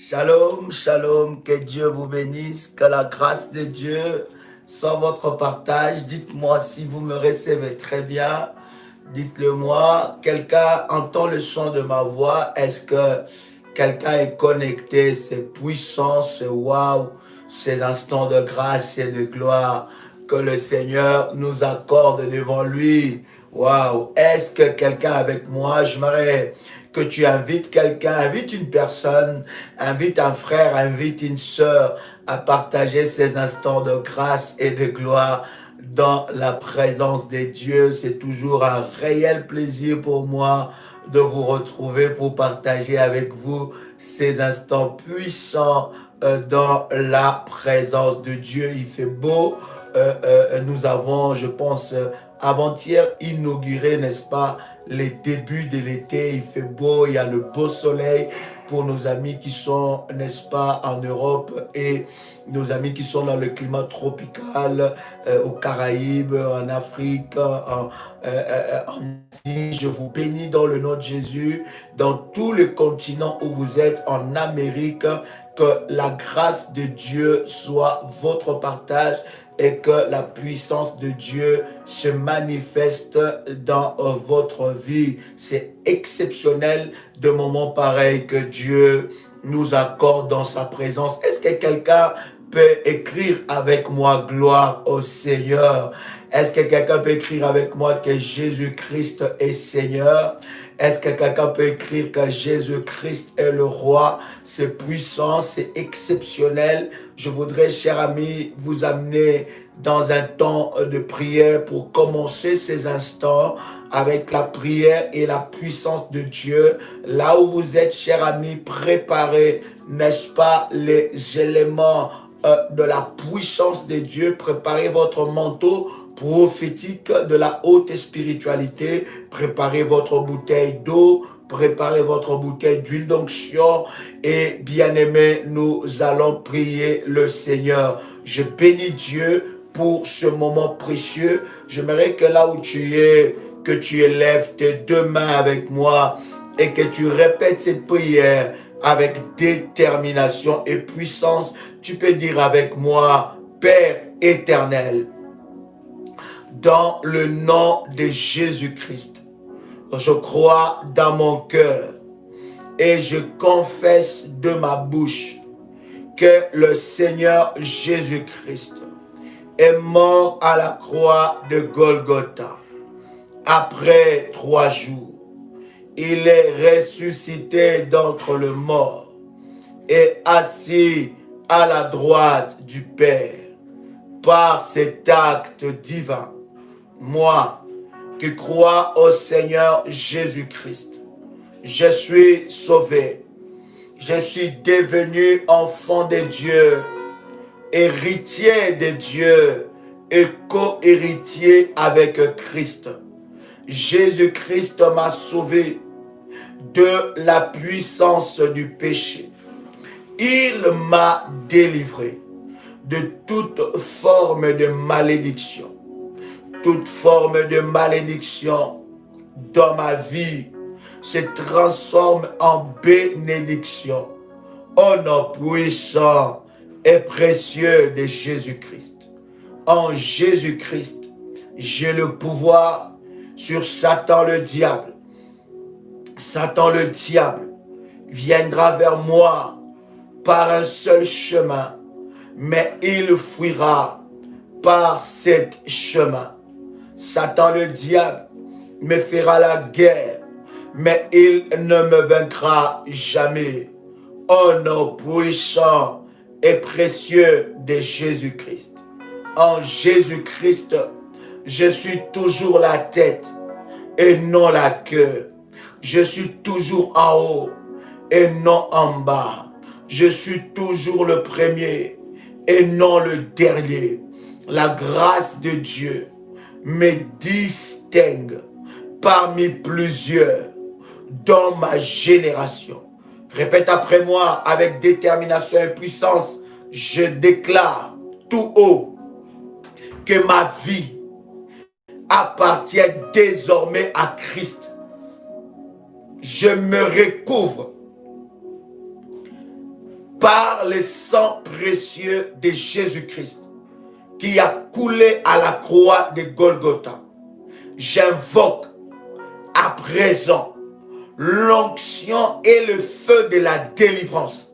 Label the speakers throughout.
Speaker 1: Shalom, shalom, que Dieu vous bénisse, que la grâce de Dieu soit votre partage. Dites-moi si vous me recevez très bien. Dites-le moi. Quelqu'un entend le son de ma voix? Est-ce que quelqu'un est connecté? C'est puissant, c'est waouh, ces instants de grâce et de gloire que le Seigneur nous accorde devant lui. Waouh! Est-ce que quelqu'un avec moi? J'aimerais que tu invites quelqu'un, invite une personne, invite un frère, invite une sœur à partager ces instants de grâce et de gloire dans la présence de Dieu. C'est toujours un réel plaisir pour moi de vous retrouver pour partager avec vous ces instants puissants dans la présence de Dieu. Il fait beau. Nous avons, je pense, avant-hier inauguré, n'est-ce pas, les débuts de l'été. Il fait beau, il y a le beau soleil pour nos amis qui sont, n'est-ce pas, en Europe et nos amis qui sont dans le climat tropical, aux Caraïbes, en Afrique, en Asie. Je vous bénis dans le nom de Jésus, dans tous les continents où vous êtes, en Amérique, que la grâce de Dieu soit votre partage et que la puissance de Dieu se manifeste dans votre vie. C'est exceptionnel de moments pareils que Dieu nous accorde dans sa présence. Est-ce que quelqu'un peut écrire avec moi gloire au Seigneur? Est-ce que quelqu'un peut écrire avec moi que Jésus-Christ est Seigneur? Est-ce que quelqu'un peut écrire que Jésus-Christ est le roi? C'est puissant, c'est exceptionnel. Je voudrais, chers amis, vous amener dans un temps de prière pour commencer ces instants avec la prière et la puissance de Dieu. Là où vous êtes, chers amis, préparez, n'est-ce pas, les éléments de la puissance de Dieu. Préparez votre manteau prophétique de la haute spiritualité. Préparez votre bouteille d'eau, préparez votre bouteille d'huile d'onction et bien-aimés, nous allons prier le Seigneur. Je bénis Dieu pour ce moment précieux. J'aimerais que là où tu es, que tu élèves tes deux mains avec moi et que tu répètes cette prière avec détermination et puissance. Tu peux dire avec moi, Père éternel, dans le nom de Jésus-Christ, je crois dans mon cœur et je confesse de ma bouche que le Seigneur Jésus-Christ est mort à la croix de Golgotha. Après 3 jours, il est ressuscité d'entre les morts et assis à la droite du Père. Par cet acte divin, moi qui crois au Seigneur Jésus-Christ, je suis sauvé. Je suis devenu enfant de Dieu, héritier de Dieu et co-héritier avec Christ. Jésus-Christ m'a sauvé de la puissance du péché. Il m'a délivré de toute forme de malédiction. Toute forme de malédiction dans ma vie se transforme en bénédiction. Au nom puissant et précieux de Jésus-Christ. En Jésus-Christ, j'ai le pouvoir sur Satan le diable. Satan le diable viendra vers moi par un seul chemin, mais il fuira par cet chemin. Satan le diable me fera la guerre, mais il ne me vaincra jamais. Au nom puissant et précieux de Jésus-Christ. En Jésus-Christ, je suis toujours la tête et non la queue. Je suis toujours en haut et non en bas. Je suis toujours le premier et non le dernier. La grâce de Dieu me distingue parmi plusieurs dans ma génération. Répète après moi avec détermination et puissance. Je déclare tout haut que ma vie appartient désormais à Christ. Je me recouvre par le sang précieux de Jésus-Christ qui a coulé à la croix de Golgotha. J'invoque à présent l'onction et le feu de la délivrance.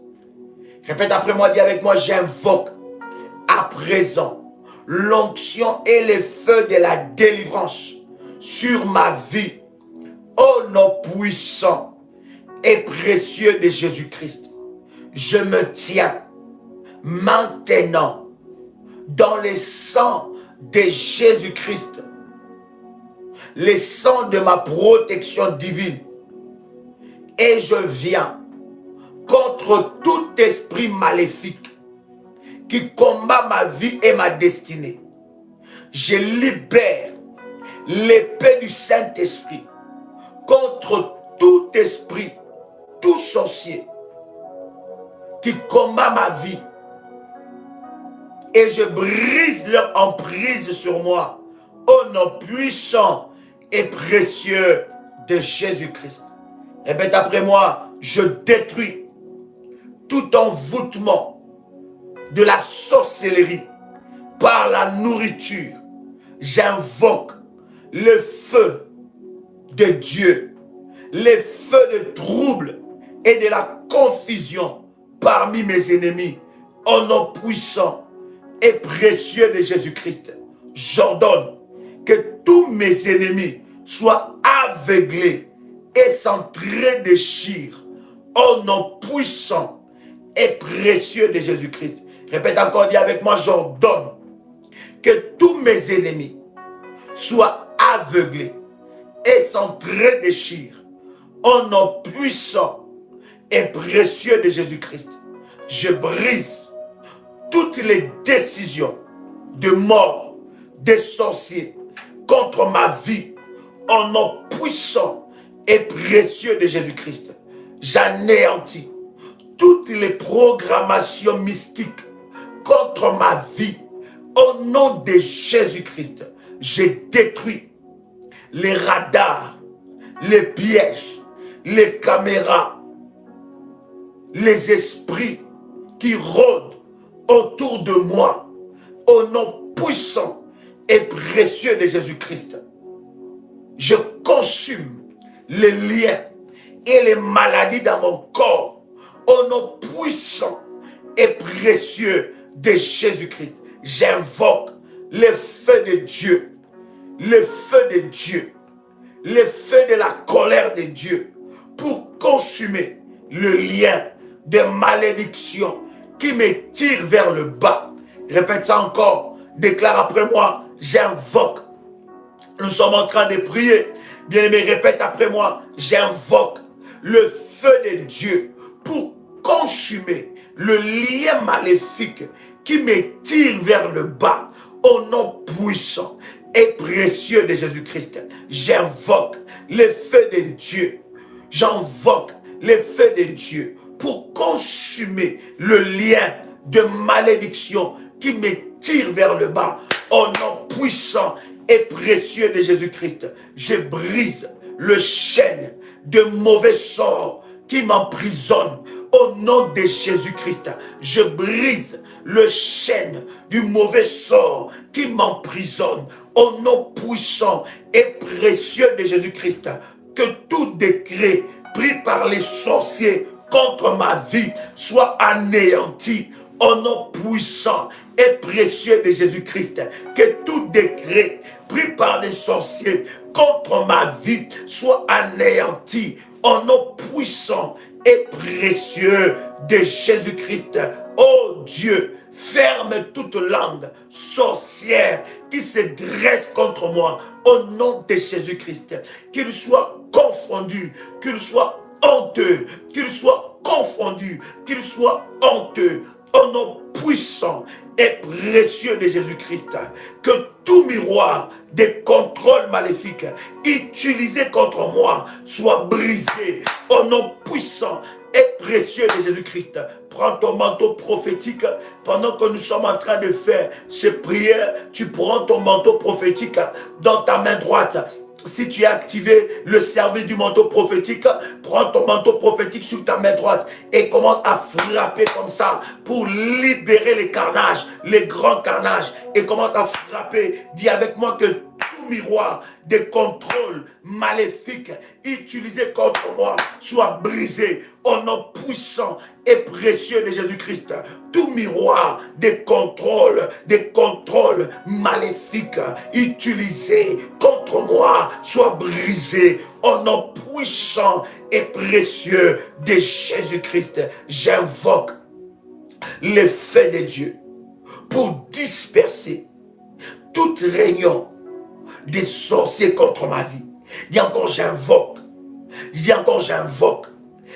Speaker 1: Répète après moi, dis avec moi, j'invoque à présent l'onction et le feu de la délivrance sur ma vie, au nom puissant et précieux de Jésus-Christ. Je me tiens maintenant dans le sang de Jésus-Christ, le sang de ma protection divine, et je viens contre tout esprit maléfique qui combat ma vie et ma destinée. Je libère l'épée du Saint-Esprit contre tout esprit, tout sorcier qui combat ma vie, et je brise leur emprise sur moi au nom puissant et précieux de Jésus-Christ. Répète après moi, je détruis tout envoûtement de la sorcellerie par la nourriture. J'invoque le feu de Dieu, les feux de trouble et de la confusion parmi mes ennemis, au nom puissant et précieux de Jésus-Christ. J'ordonne que tous mes ennemis soient aveuglés et s'entre-déchirent au nom puissant et précieux de Jésus-Christ. Répète encore, dis avec moi, j'ordonne que tous mes ennemis soient aveuglés et s'entre-déchirent au nom puissant et précieux de Jésus-Christ. Je brise toutes les décisions de mort des sorciers contre ma vie au nom puissant et précieux de Jésus-Christ. J'anéantis toutes les programmations mystiques contre ma vie au nom de Jésus-Christ. Je détruis les radars, les pièges, les caméras, les esprits qui rôdent autour de moi au nom puissant et précieux de Jésus-Christ. Je consume les liens et les maladies dans mon corps au nom puissant et précieux de Jésus-Christ. J'invoque le feu de Dieu, le feu de Dieu, le feu de la colère de Dieu pour consumer le lien de malédiction qui me tire vers le bas. Répète ça encore, déclare après moi, j'invoque. Nous sommes en train de prier. Bien-aimé, répète après moi, j'invoque le feu de Dieu pour consumer le lien maléfique qui me tire vers le bas au nom puissant et précieux de Jésus-Christ. J'invoque le feu de Dieu. J'invoque le feu de Dieu pour consumer le lien de malédiction qui me tire vers le bas au nom puissant et précieux de Jésus-Christ. Je brise le chêne de mauvais sorts qui m'emprisonne au nom de Jésus-Christ. Je brise le chêne du mauvais sort qui m'emprisonne au nom puissant et précieux de Jésus-Christ. Que tout décret pris par les sorciers contre ma vie soit anéanti au nom puissant et précieux de Jésus-Christ. Que tout décret pris par les sorciers contre ma vie soit anéanti au nom puissant et précieux de Jésus-Christ. Oh Dieu, ferme toute langue sorcière qui se dresse contre moi au nom de Jésus-Christ. Qu'il soit confondu, qu'il soit honteux, qu'il soit confondu, qu'il soit honteux au nom puissant et précieux de Jésus-Christ. Que tout miroir de contrôle maléfique utilisé contre moi soit brisé au nom puissant et précieux de Jésus-Christ. Prends ton manteau prophétique pendant que nous sommes en train de faire ces prières. Tu prends ton manteau prophétique dans ta main droite si tu as activé le service du manteau prophétique, prends ton manteau prophétique sur ta main droite et commence à frapper comme ça pour libérer les carnages, les grands carnages, et commence à frapper. Dis avec moi que tout miroir de contrôle maléfique utilisé contre moi soit brisé au nom puissant et précieux de Jésus-Christ. Tout miroir de contrôle maléfique utilisé contre moi soit brisé au nom puissant et précieux de Jésus-Christ. J'invoque le feu de Dieu pour disperser toute réunion des sorciers contre ma vie. Dis encore j'invoque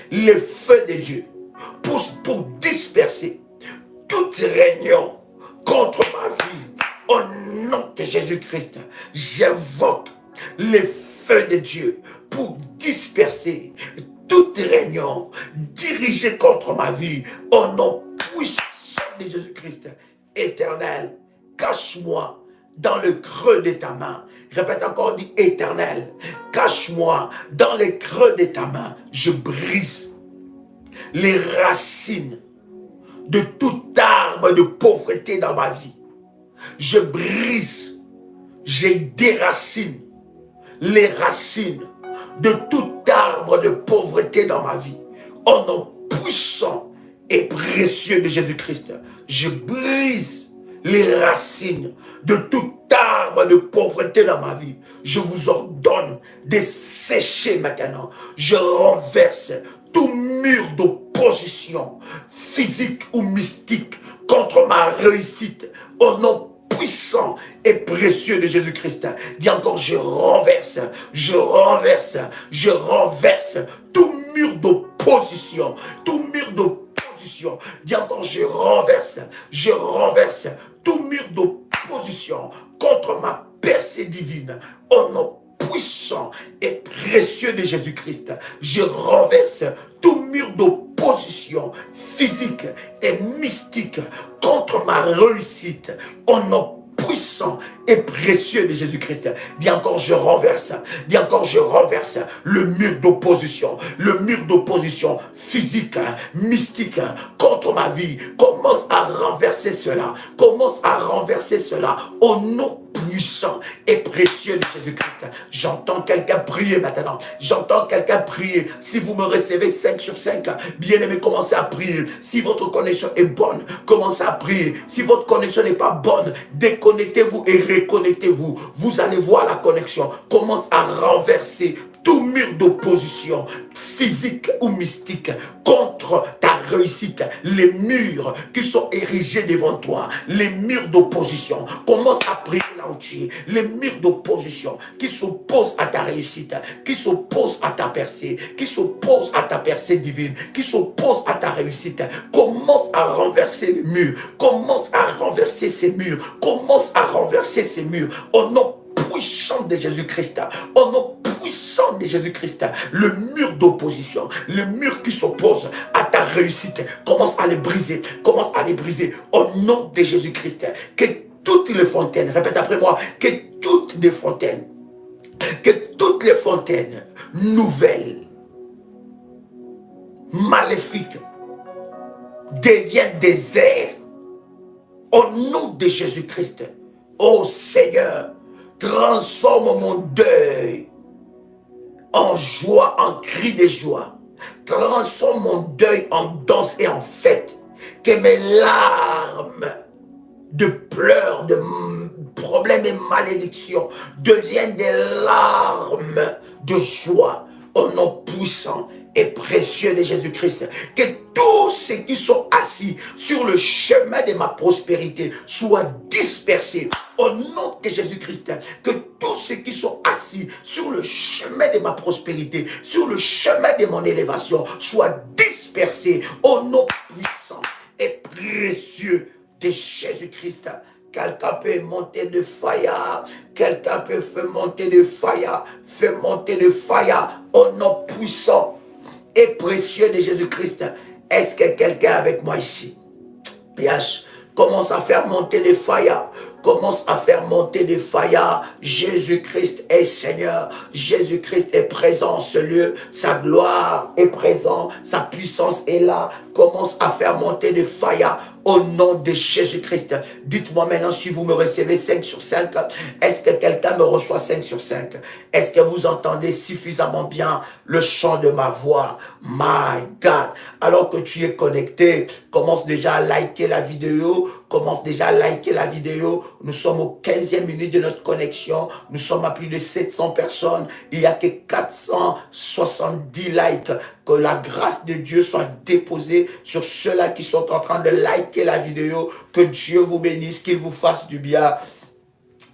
Speaker 1: le feu de Dieu pour disperser toute réunion contre ma vie. Au nom de Jésus-Christ, j'invoque le feu de Dieu pour disperser toute réunion dirigée contre ma vie. Au nom puissant de Jésus-Christ, Éternel, cache-moi dans le creux de ta main. Répète encore, dis Éternel, cache-moi dans le creux de ta main. Je brise les racines de tout arbre de pauvreté dans ma vie. Je brise, je déracine les racines de tout arbre de pauvreté dans ma vie. Au nom puissant et précieux de Jésus-Christ, je brise les racines de tout arbre de pauvreté dans ma vie. Je vous ordonne de sécher maintenant. Je renverse tout mur d'opposition physique ou mystique contre ma réussite au nom puissant et précieux de Jésus-Christ. Dis encore, je renverse tout mur d'opposition, Dis encore, je renverse tout mur d'opposition contre ma percée divine au nom puissant et précieux de Jésus-Christ. Je renverse tout mur d'opposition physique et mystique contre ma réussite au nom puissant et précieux de Jésus-Christ. Dis encore, je renverse le mur d'opposition physique, mystique contre ma vie. Commence à renverser cela au nom puissant et précieux de Jésus-Christ. J'entends quelqu'un prier maintenant. Si vous me recevez 5 sur 5, bien aimé, commencez à prier. Si votre connexion est bonne, commencez à prier. Si votre connexion n'est pas bonne, déconnectez-vous et reconnectez-vous. Vous allez voir la connexion. Commence à renverser tout mur d'opposition physique ou mystique contre ta réussite, les murs qui sont érigés devant toi, les murs d'opposition. Commence à prier là où tu es. Les murs d'opposition qui s'opposent à ta réussite, qui s'opposent à ta percée, qui s'opposent à ta percée divine, qui s'opposent à ta réussite. Commence à renverser les murs. Commence à renverser ces murs. Au nom puissant de Jésus-Christ, au nom puissant de Jésus-Christ, le mur d'opposition, le mur qui s'oppose à ta réussite, commence à les briser au nom de Jésus-Christ. Que toutes les fontaines, répète après moi, que toutes les fontaines nouvelles, maléfiques, deviennent déserts au nom de Jésus-Christ. Ô Seigneur, transforme mon deuil en joie, en cri de joie. Transforme mon deuil en danse et en fête. Que mes larmes de pleurs, de problèmes et malédictions deviennent des larmes de joie au nom puissant et précieux de Jésus-Christ. Que tous ceux qui sont assis sur le chemin de ma prospérité soient dispersés au nom de Jésus-Christ. Que tous ceux qui sont assis sur le chemin de ma prospérité, sur le chemin de mon élévation, soient dispersés au nom puissant et précieux de Jésus-Christ. Quelqu'un peut monter de fire. Quelqu'un peut faire monter de fire. Fais monter de fire au nom puissant et précieux de Jésus-Christ. Est-ce que quelqu'un est avec moi ici? Yes. Commence à faire monter de fire. commence à faire monter des faillas. Jésus-Christ est Seigneur. Jésus-Christ est présent en ce lieu. Sa gloire est présente. Sa puissance est là. Commence à faire monter des faillas au nom de Jésus-Christ. Dites-moi maintenant si vous me recevez 5 sur 5. Est-ce que quelqu'un me reçoit 5 sur 5? Est-ce que vous entendez suffisamment bien le chant de ma voix? My God. Alors que tu es connecté, commence déjà à liker la vidéo. Commence déjà à liker la vidéo. Nous sommes au 15e minute de notre connexion. Nous sommes à plus de 700 personnes. Il n'y a que 470 likes. Que la grâce de Dieu soit déposée sur ceux-là qui sont en train de liker la vidéo. Que Dieu vous bénisse, qu'il vous fasse du bien.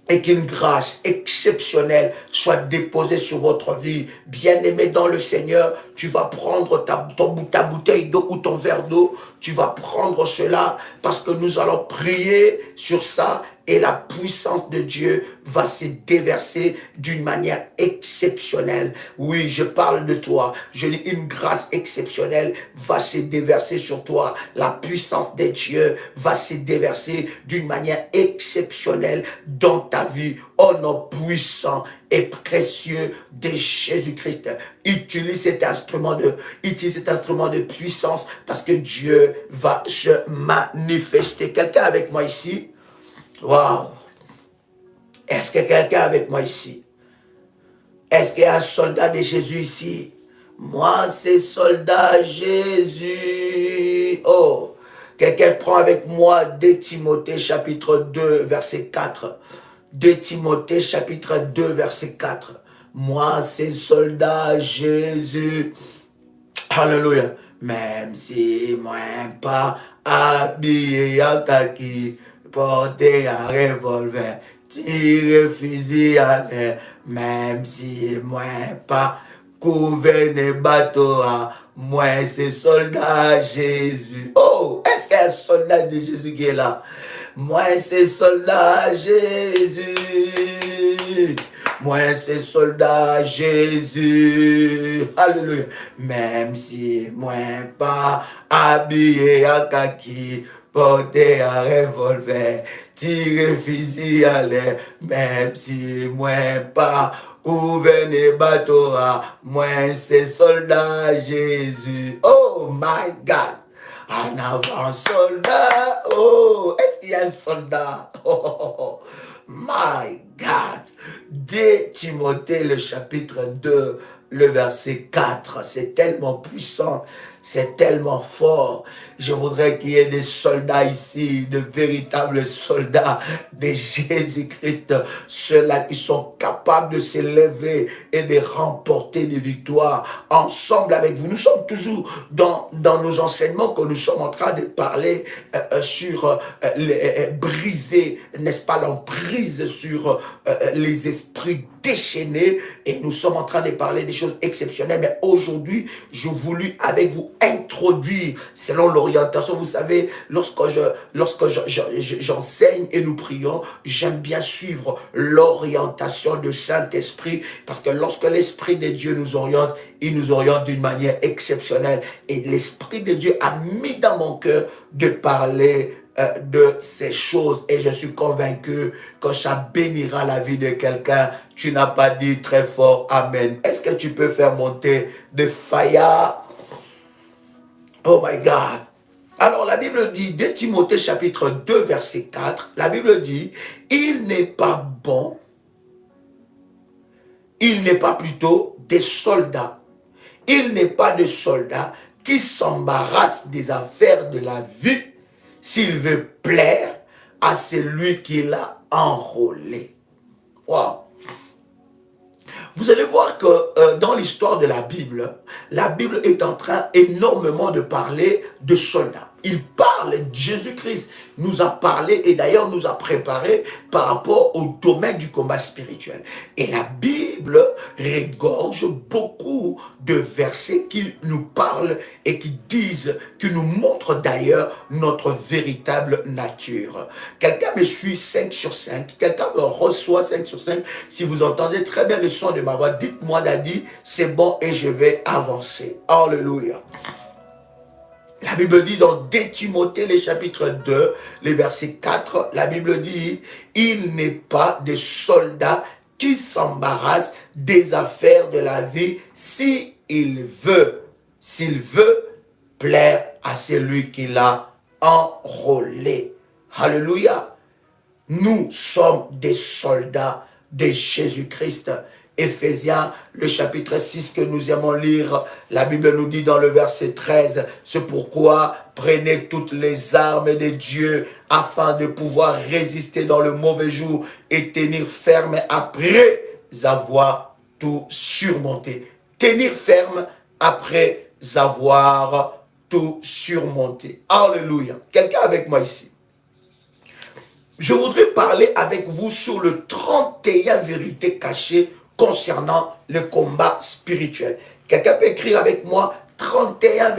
Speaker 1: Et qu'une grâce exceptionnelle soit déposée sur votre vie. Bien-aimé dans le Seigneur, tu vas prendre ta bouteille d'eau ou ton verre d'eau. Tu vas prendre cela parce que nous allons prier sur ça et la puissance de Dieu va se déverser d'une manière exceptionnelle. Oui, je parle de toi. Je dis une grâce exceptionnelle va se déverser sur toi. La puissance de Dieu va se déverser d'une manière exceptionnelle dans ta vie. Au nom puissant et précieux de Jésus-Christ. Utilise cet instrument de puissance parce que Dieu va se manifester. Quelqu'un avec moi ici? Wow! Est-ce que quelqu'un avec moi ici? Est-ce qu'il y a un soldat de Jésus ici? Moi, c'est soldat Jésus. Oh! Quelqu'un prend avec moi 2 Timothée chapitre 2 verset 4. 2 Timothée chapitre 2 verset 4. Moi, c'est soldat Jésus. Alléluia. Même si moi pas habillé en kaki, porter un revolver, tirer fusil à l'air, même si moi pas gouverner bateau, moi c'est soldat Jésus. Oh, est-ce qu'il y a un soldat de Jésus qui est là? Moi c'est soldat Jésus. Moi c'est soldat Jésus. Alléluia. Même si moi pas habillé en kaki, porter un revolver, tirer fusil à l'air, même si moi pas gouverner bateau, moi c'est soldat Jésus. Oh my God. En avant soldat. Oh, est-ce qu'il y a un soldat? Oh, my God. 2 Timothée le chapitre 2, le verset 4. C'est tellement puissant. C'est tellement fort. Je voudrais qu'il y ait des soldats ici, de véritables soldats de Jésus-Christ. Ceux-là qui sont capables de s'élever et de remporter des victoires ensemble avec vous. Nous sommes toujours dans nos enseignements que nous sommes en train de parler sur briser, n'est-ce pas, l'emprise sur les esprits déchaînés. Et nous sommes en train de parler des choses exceptionnelles. Mais aujourd'hui, je voulais avec vous introduire selon l'orientation. Vous savez, lorsque j'enseigne et nous prions, j'aime bien suivre l'orientation du Saint-Esprit parce que lorsque l'Esprit de Dieu nous oriente, il nous oriente d'une manière exceptionnelle. Et l'Esprit de Dieu a mis dans mon cœur de parler de ces choses et je suis convaincu que ça bénira la vie de quelqu'un. Tu n'as pas dit très fort Amen. Est-ce que tu peux faire monter de fire? Oh my God. Alors la Bible dit, 2 Timothée chapitre 2 verset 4, la Bible dit, il n'est pas bon, il n'est pas plutôt des soldats, il n'est pas de soldats qui s'embarrassent des affaires de la vie s'il veut plaire à celui qui l'a enrôlé. Wow. Vous allez voir que dans l'histoire de la Bible est en train énormément de parler de soldats. Il parle, Jésus-Christ nous a parlé et d'ailleurs nous a préparé par rapport au domaine du combat spirituel. Et la Bible regorge beaucoup de versets qui nous parlent et qui disent, qui nous montrent d'ailleurs notre véritable nature. Quelqu'un me suit 5 sur 5, quelqu'un me reçoit 5 sur 5. Si vous entendez très bien le son de ma voix, dites-moi Daddy, c'est bon et je vais avancer. Alléluia. La Bible dit dans 2 Timothée, le chapitre 2, le verset 4, la Bible dit, il n'est pas de soldat qui s'embarrasse des affaires de la vie s'il veut plaire à celui qui l'a enrôlé. Alléluia. Nous sommes des soldats de Jésus-Christ. Éphésiens, le chapitre 6 que nous aimons lire, la Bible nous dit dans le verset 13, c'est pourquoi prenez toutes les armes de Dieu afin de pouvoir résister dans le mauvais jour et tenir ferme après avoir tout surmonté. Tenir ferme après avoir tout surmonté. Alléluia. Quelqu'un avec moi ici? Je voudrais parler avec vous sur le 31 vérités cachées concernant le combat spirituel. Quelqu'un peut écrire avec moi 31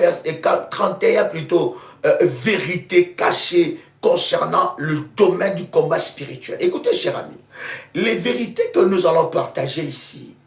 Speaker 1: plutôt vérités cachées concernant le domaine du combat spirituel. Écoutez, cher ami, les vérités que nous allons partager ici,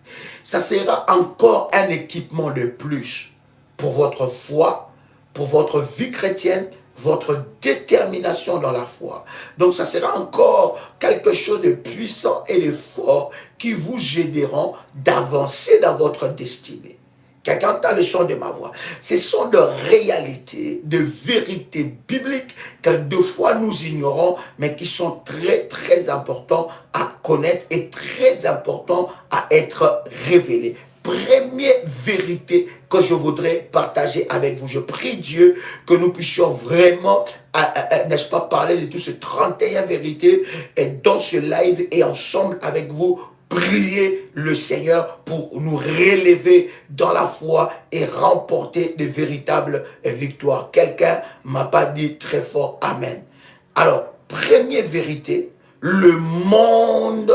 Speaker 1: ça sera encore un équipement de plus pour votre foi, pour votre vie chrétienne, votre détermination dans la foi. Donc ça sera encore quelque chose de puissant et de fort qui vous aideront d'avancer dans votre destinée. Quelqu'un entend le son de ma voix. Ce sont de réalités, de vérités bibliques que deux fois nous ignorons, mais qui sont très très importants à connaître et très importants à être révélés. Première vérité que je voudrais partager avec vous. Je prie Dieu que nous puissions vraiment, n'est-ce pas, parler de toutes ces 31 vérités et dans ce live et ensemble avec vous, prier le Seigneur pour nous relever dans la foi et remporter de véritables victoires. Quelqu'un m'a pas dit très fort Amen. Alors, première vérité, le monde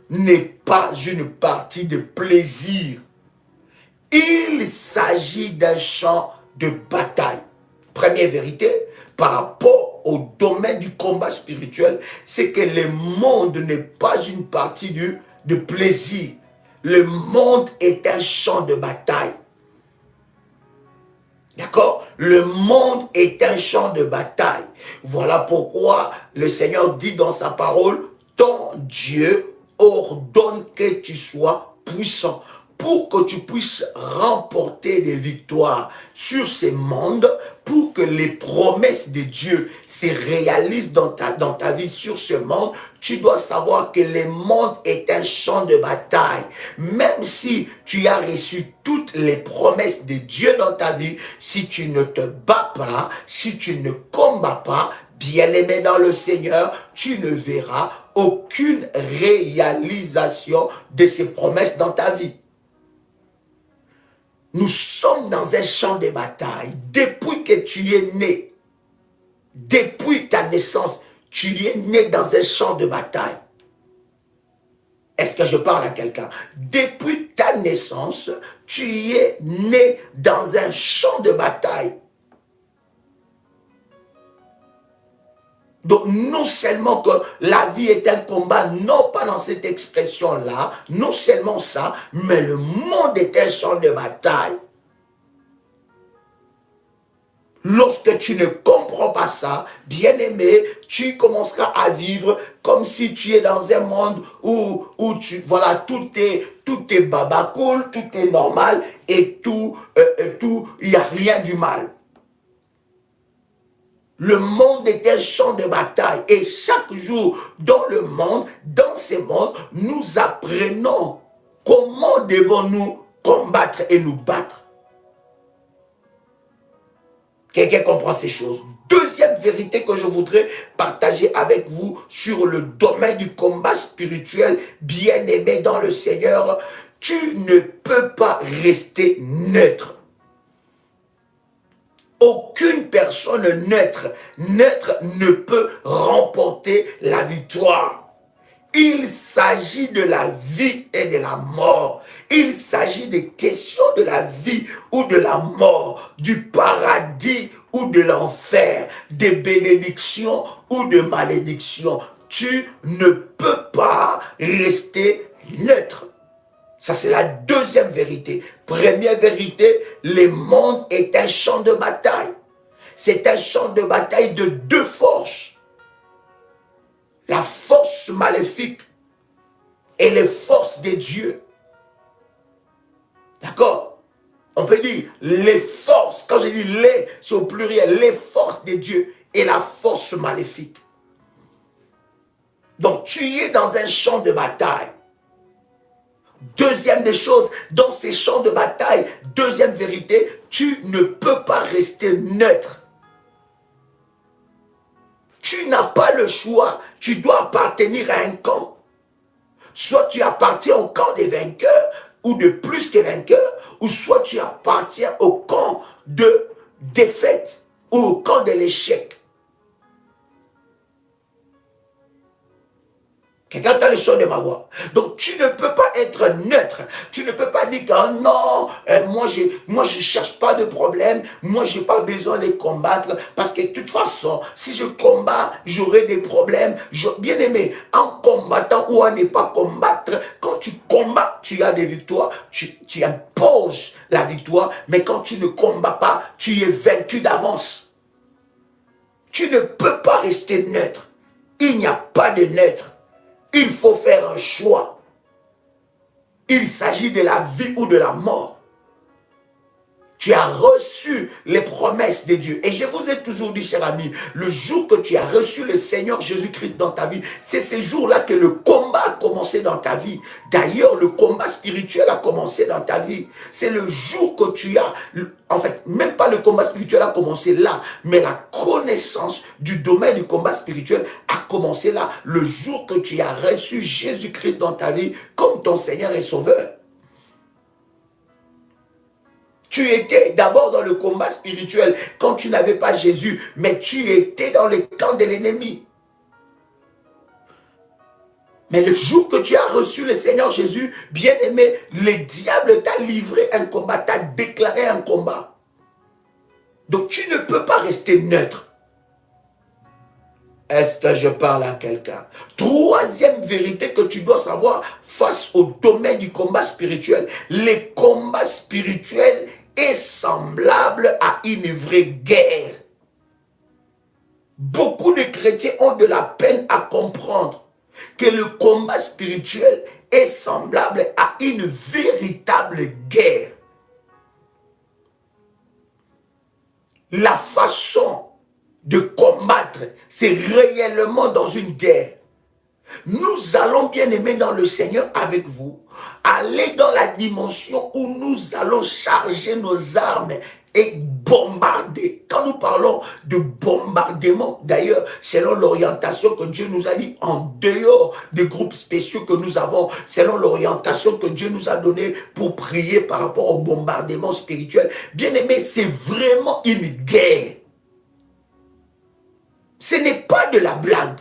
Speaker 1: n'est pas une partie de plaisir. Il s'agit d'un champ de bataille. Première vérité, par rapport au domaine du combat spirituel, c'est que le monde n'est pas une partie de plaisir. Le monde est un champ de bataille. D'accord? Le monde est un champ de bataille. Voilà pourquoi le Seigneur dit dans sa parole, ton Dieu ordonne que tu sois puissant pour que tu puisses remporter des victoires sur ce monde, pour que les promesses de Dieu se réalisent dans ta vie sur ce monde. Tu dois savoir que le monde est un champ de bataille. Même si tu as reçu toutes les promesses de Dieu dans ta vie, si tu ne te bats pas, si tu ne combats pas, bien-aimé dans le Seigneur, tu ne verras aucune réalisation de ces promesses dans ta vie. Nous sommes dans un champ de bataille. Depuis que tu es né, depuis ta naissance, tu es né dans un champ de bataille. Est-ce que je parle à quelqu'un? Depuis ta naissance, tu es né dans un champ de bataille. Donc, non seulement que la vie est un combat, non pas dans cette expression-là, non seulement ça, mais le monde est un champ de bataille. Lorsque tu ne comprends pas ça, bien-aimé, tu commenceras à vivre comme si tu es dans un monde où voilà, tout est babacool, tout est normal et il n'y a rien du mal. Le monde est un champ de bataille et chaque jour dans le monde, dans ce monde, nous apprenons comment devons-nous combattre et nous battre. Quelqu'un comprend ces choses? Deuxième vérité que je voudrais partager avec vous sur le domaine du combat spirituel, bien-aimé dans le Seigneur, tu ne peux pas rester neutre. Aucune personne neutre ne peut remporter la victoire. Il s'agit de la vie et de la mort. Il s'agit des questions de la vie ou de la mort, du paradis ou de l'enfer, des bénédictions ou de malédictions. Tu ne peux pas rester neutre. Ça, c'est la deuxième vérité. Première vérité, le monde est un champ de bataille. c'est un champ de bataille de deux forces. La force maléfique et les forces de Dieu. D'accord? On peut dire les forces, quand je dis les, c'est au pluriel, les forces de Dieu et la force maléfique. Donc tu es dans un champ de bataille. Deuxième des choses, dans ces champs de bataille, deuxième vérité, tu ne peux pas rester neutre. Tu n'as pas le choix, tu dois appartenir à un camp. Soit tu appartiens au camp des vainqueurs, ou de plus que vainqueurs, ou soit tu appartiens au camp de défaite, ou au camp de l'échec. Quelqu'un entend le son de ma voix. Donc tu ne peux pas être neutre. Tu ne peux pas dire que oh non, moi je cherche pas de problème. Moi je n'ai pas besoin de combattre. Parce que de toute façon, si je combats, j'aurai des problèmes. Bien aimé, en combattant ou en ne pas combattre, quand tu combats, tu as des victoires. Tu imposes la victoire. Mais quand tu ne combats pas, tu es vaincu d'avance. Tu ne peux pas rester neutre. Il n'y a pas de neutre. Il faut faire un choix. Il s'agit de la vie ou de la mort. Tu as reçu les promesses de Dieu. Et je vous ai toujours dit, cher ami, le jour que tu as reçu le Seigneur Jésus-Christ dans ta vie, c'est ce jour-là que le combat a commencé dans ta vie. D'ailleurs, le combat spirituel a commencé dans ta vie. C'est le jour que tu as, en fait, même pas le combat spirituel a commencé là, mais la connaissance du domaine du combat spirituel a commencé là, le jour que tu as reçu Jésus-Christ dans ta vie comme ton Seigneur et Sauveur. Tu étais d'abord dans le combat spirituel quand tu n'avais pas Jésus, mais tu étais dans le camp de l'ennemi. Mais le jour que tu as reçu le Seigneur Jésus, bien-aimé, le diable t'a livré un combat, t'a déclaré un combat. Donc tu ne peux pas rester neutre. Est-ce que je parle à quelqu'un? Troisième vérité que tu dois savoir face au domaine du combat spirituel. Les combats spirituels est semblable à une vraie guerre. Beaucoup de chrétiens ont de la peine à comprendre que le combat spirituel est semblable à une véritable guerre. La façon de combattre, c'est réellement dans une guerre. Nous allons, bien aimer dans le Seigneur avec vous, aller dans la dimension où nous allons charger nos armes et bombarder. Quand nous parlons de bombardement, d'ailleurs, selon l'orientation que Dieu nous a dit, en dehors des groupes spéciaux que nous avons, selon l'orientation que Dieu nous a donnée pour prier par rapport au bombardement spirituel, bien aimé, c'est vraiment une guerre. Ce n'est pas de la blague.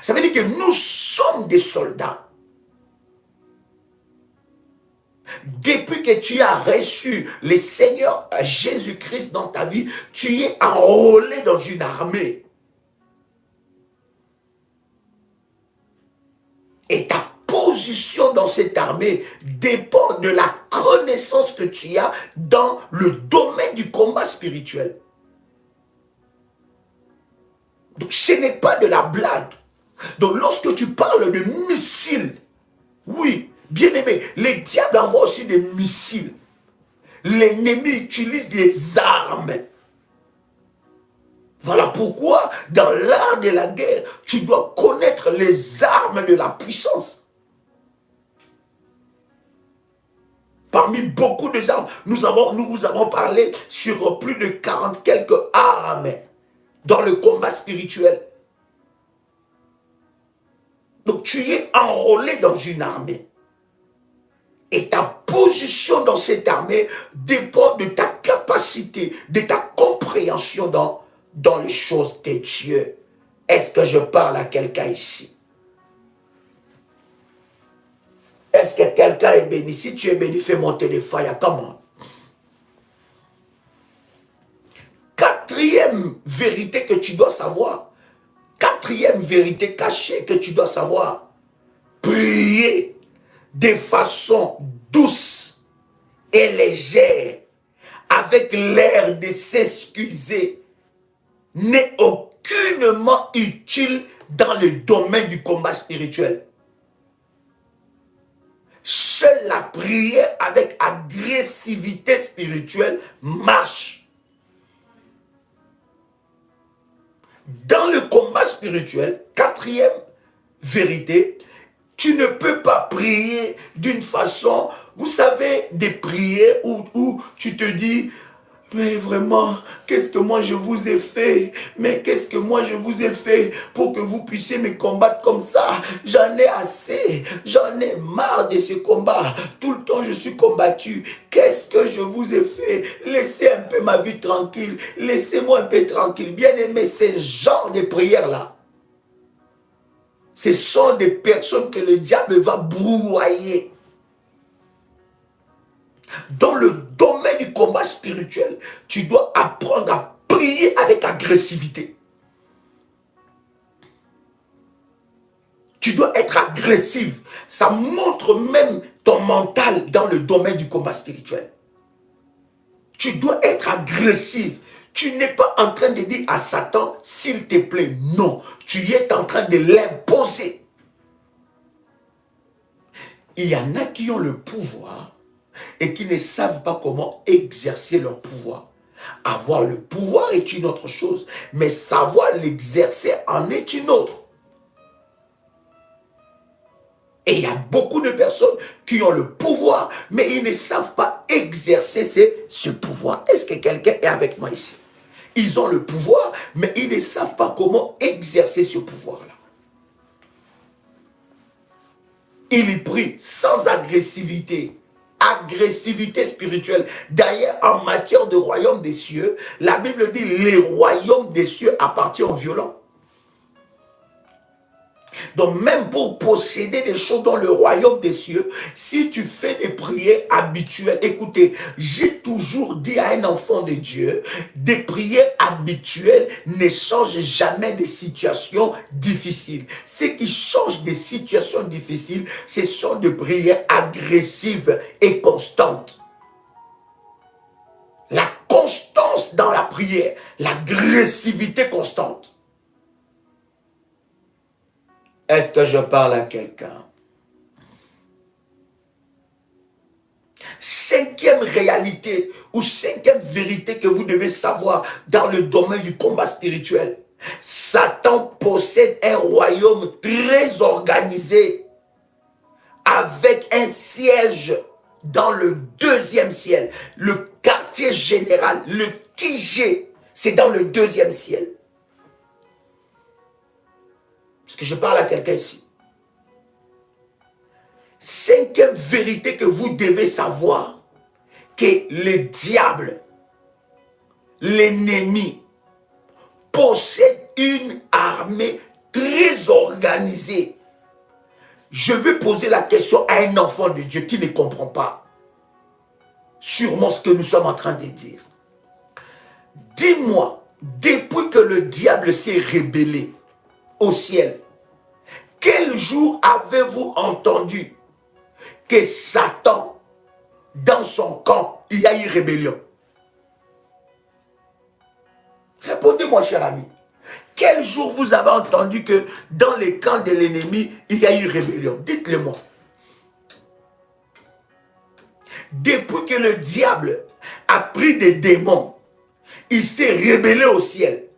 Speaker 1: Ça veut dire que nous sommes des soldats. Depuis que tu as reçu le Seigneur Jésus-Christ dans ta vie, tu es enrôlé dans une armée. Et ta position dans cette armée dépend de la connaissance que tu as dans le domaine du combat spirituel. Donc ce n'est pas de la blague. Donc lorsque tu parles de missiles, oui, bien aimé, les diables envoient aussi des missiles. L'ennemi utilise les armes. Voilà pourquoi dans l'art de la guerre, tu dois connaître les armes de la puissance. Parmi beaucoup de armes, nous vous avons parlé sur plus de 40 quelques armes dans le combat spirituel. Donc tu es enrôlé dans une armée. Et ta position dans cette armée dépend de ta capacité, de ta compréhension dans les choses de Dieu. Est-ce que je parle à quelqu'un ici? Est-ce que quelqu'un est béni? Si tu es béni, fais monter des fire. Comment? Quatrième vérité que tu dois savoir. Quatrième vérité cachée que tu dois savoir. Prier de façon douce et légère avec l'air de s'excuser n'est aucunement utile dans le domaine du combat spirituel. Seule la prière avec agressivité spirituelle marche. Dans le combat spirituel, quatrième vérité, tu ne peux pas prier d'une façon, vous savez, des prières où tu te dis, mais vraiment, qu'est-ce que moi je vous ai fait? Mais qu'est-ce que moi je vous ai fait pour que vous puissiez me combattre comme ça? J'en ai assez, j'en ai marre de ce combat. Tout le temps je suis combattu. Qu'est-ce que je vous ai fait? Laissez un peu ma vie tranquille. Laissez-moi un peu tranquille. Bien aimé, ce genre de prières-là, ce sont des personnes que le diable va brouiller. Dans le domaine du combat spirituel, tu dois apprendre à prier avec agressivité. Tu dois être agressif. Ça montre même ton mental dans le domaine du combat spirituel. Tu dois être agressif. Tu n'es pas en train de dire à Satan, s'il te plaît, non. Tu es en train de l'imposer. Il y en a qui ont le pouvoir et qui ne savent pas comment exercer leur pouvoir. Avoir le pouvoir est une autre chose, mais savoir l'exercer en est une autre. Et il y a beaucoup de personnes qui ont le pouvoir, mais ils ne savent pas exercer ce pouvoir. Est-ce que quelqu'un est avec moi ici? Ils ont le pouvoir, mais ils ne savent pas comment exercer ce pouvoir-là. Ils prient sans agressivité. Agressivité spirituelle. D'ailleurs, en matière de royaume des cieux, la Bible dit les royaumes des cieux appartiennent aux violents. Donc même pour posséder des choses dans le royaume des cieux, si tu fais des prières habituelles, écoutez, j'ai toujours dit à un enfant de Dieu, des prières habituelles ne changent jamais de situations difficiles. Ce qui change des situations difficiles, ce sont des prières agressives et constantes. La constance dans la prière, l'agressivité constante. Est-ce que je parle à quelqu'un? Cinquième réalité ou cinquième vérité que vous devez savoir dans le domaine du combat spirituel. Satan possède un royaume très organisé avec un siège dans le deuxième ciel. Le quartier général, le QG, c'est dans le deuxième ciel. Est-ce que je parle à quelqu'un ici? Cinquième vérité que vous devez savoir, que le diable, l'ennemi, possède une armée très organisée. Je vais poser la question à un enfant de Dieu qui ne comprend pas sûrement ce que nous sommes en train de dire. Dis-moi, depuis que le diable s'est rébellé au ciel, quel jour avez-vous entendu que Satan, dans son camp, il y a eu rébellion? Répondez-moi, cher ami. Quel jour vous avez entendu que dans les camps de l'ennemi, il y a eu rébellion? Dites-le moi. Depuis que le diable a pris des démons, il s'est rébellé au ciel.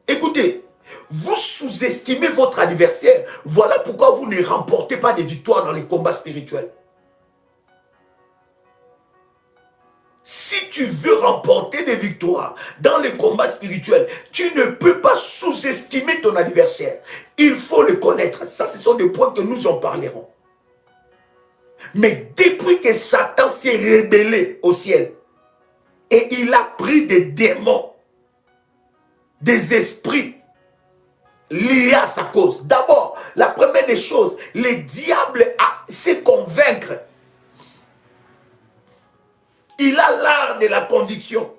Speaker 1: Écoutez, vous sous-estimez votre adversaire. Voilà pourquoi vous ne remportez pas de victoires dans les combats spirituels. Si tu veux remporter des victoires dans les combats spirituels, tu ne peux pas sous-estimer ton adversaire. Il faut le connaître. Ça, ce sont des points que nous en parlerons. Mais depuis que Satan s'est rébellé au ciel et il a pris des démons, des esprits liés à sa cause. D'abord, la première des choses, le diable sait convaincre. Il a l'art de la conviction.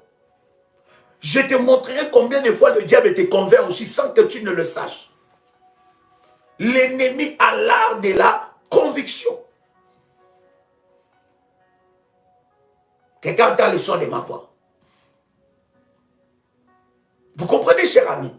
Speaker 1: Je te montrerai combien de fois le diable te convainc aussi sans que tu ne le saches. L'ennemi a l'art de la conviction. Quelqu'un entend le son de ma voix. Vous comprenez, cher ami?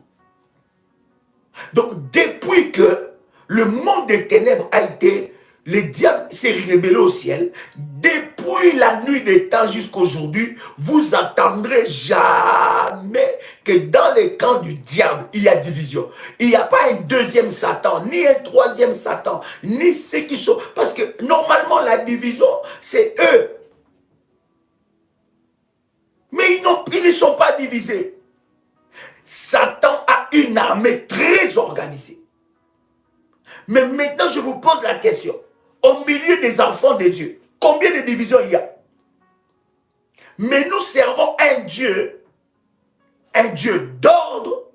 Speaker 1: Donc, depuis que le monde des ténèbres a été, le diable s'est révélé au ciel, depuis la nuit des temps jusqu'à aujourd'hui, vous entendrez jamais que dans les camps du diable, il y a division. Il n'y a pas un deuxième Satan, ni un troisième Satan, ni ceux qui sont... Parce que normalement, la division, c'est eux. Mais ils ne sont pas divisés. Satan a une armée très organisée. Mais maintenant, je vous pose la question. Au milieu des enfants de Dieu, combien de divisions il y a? Mais nous servons un Dieu d'ordre,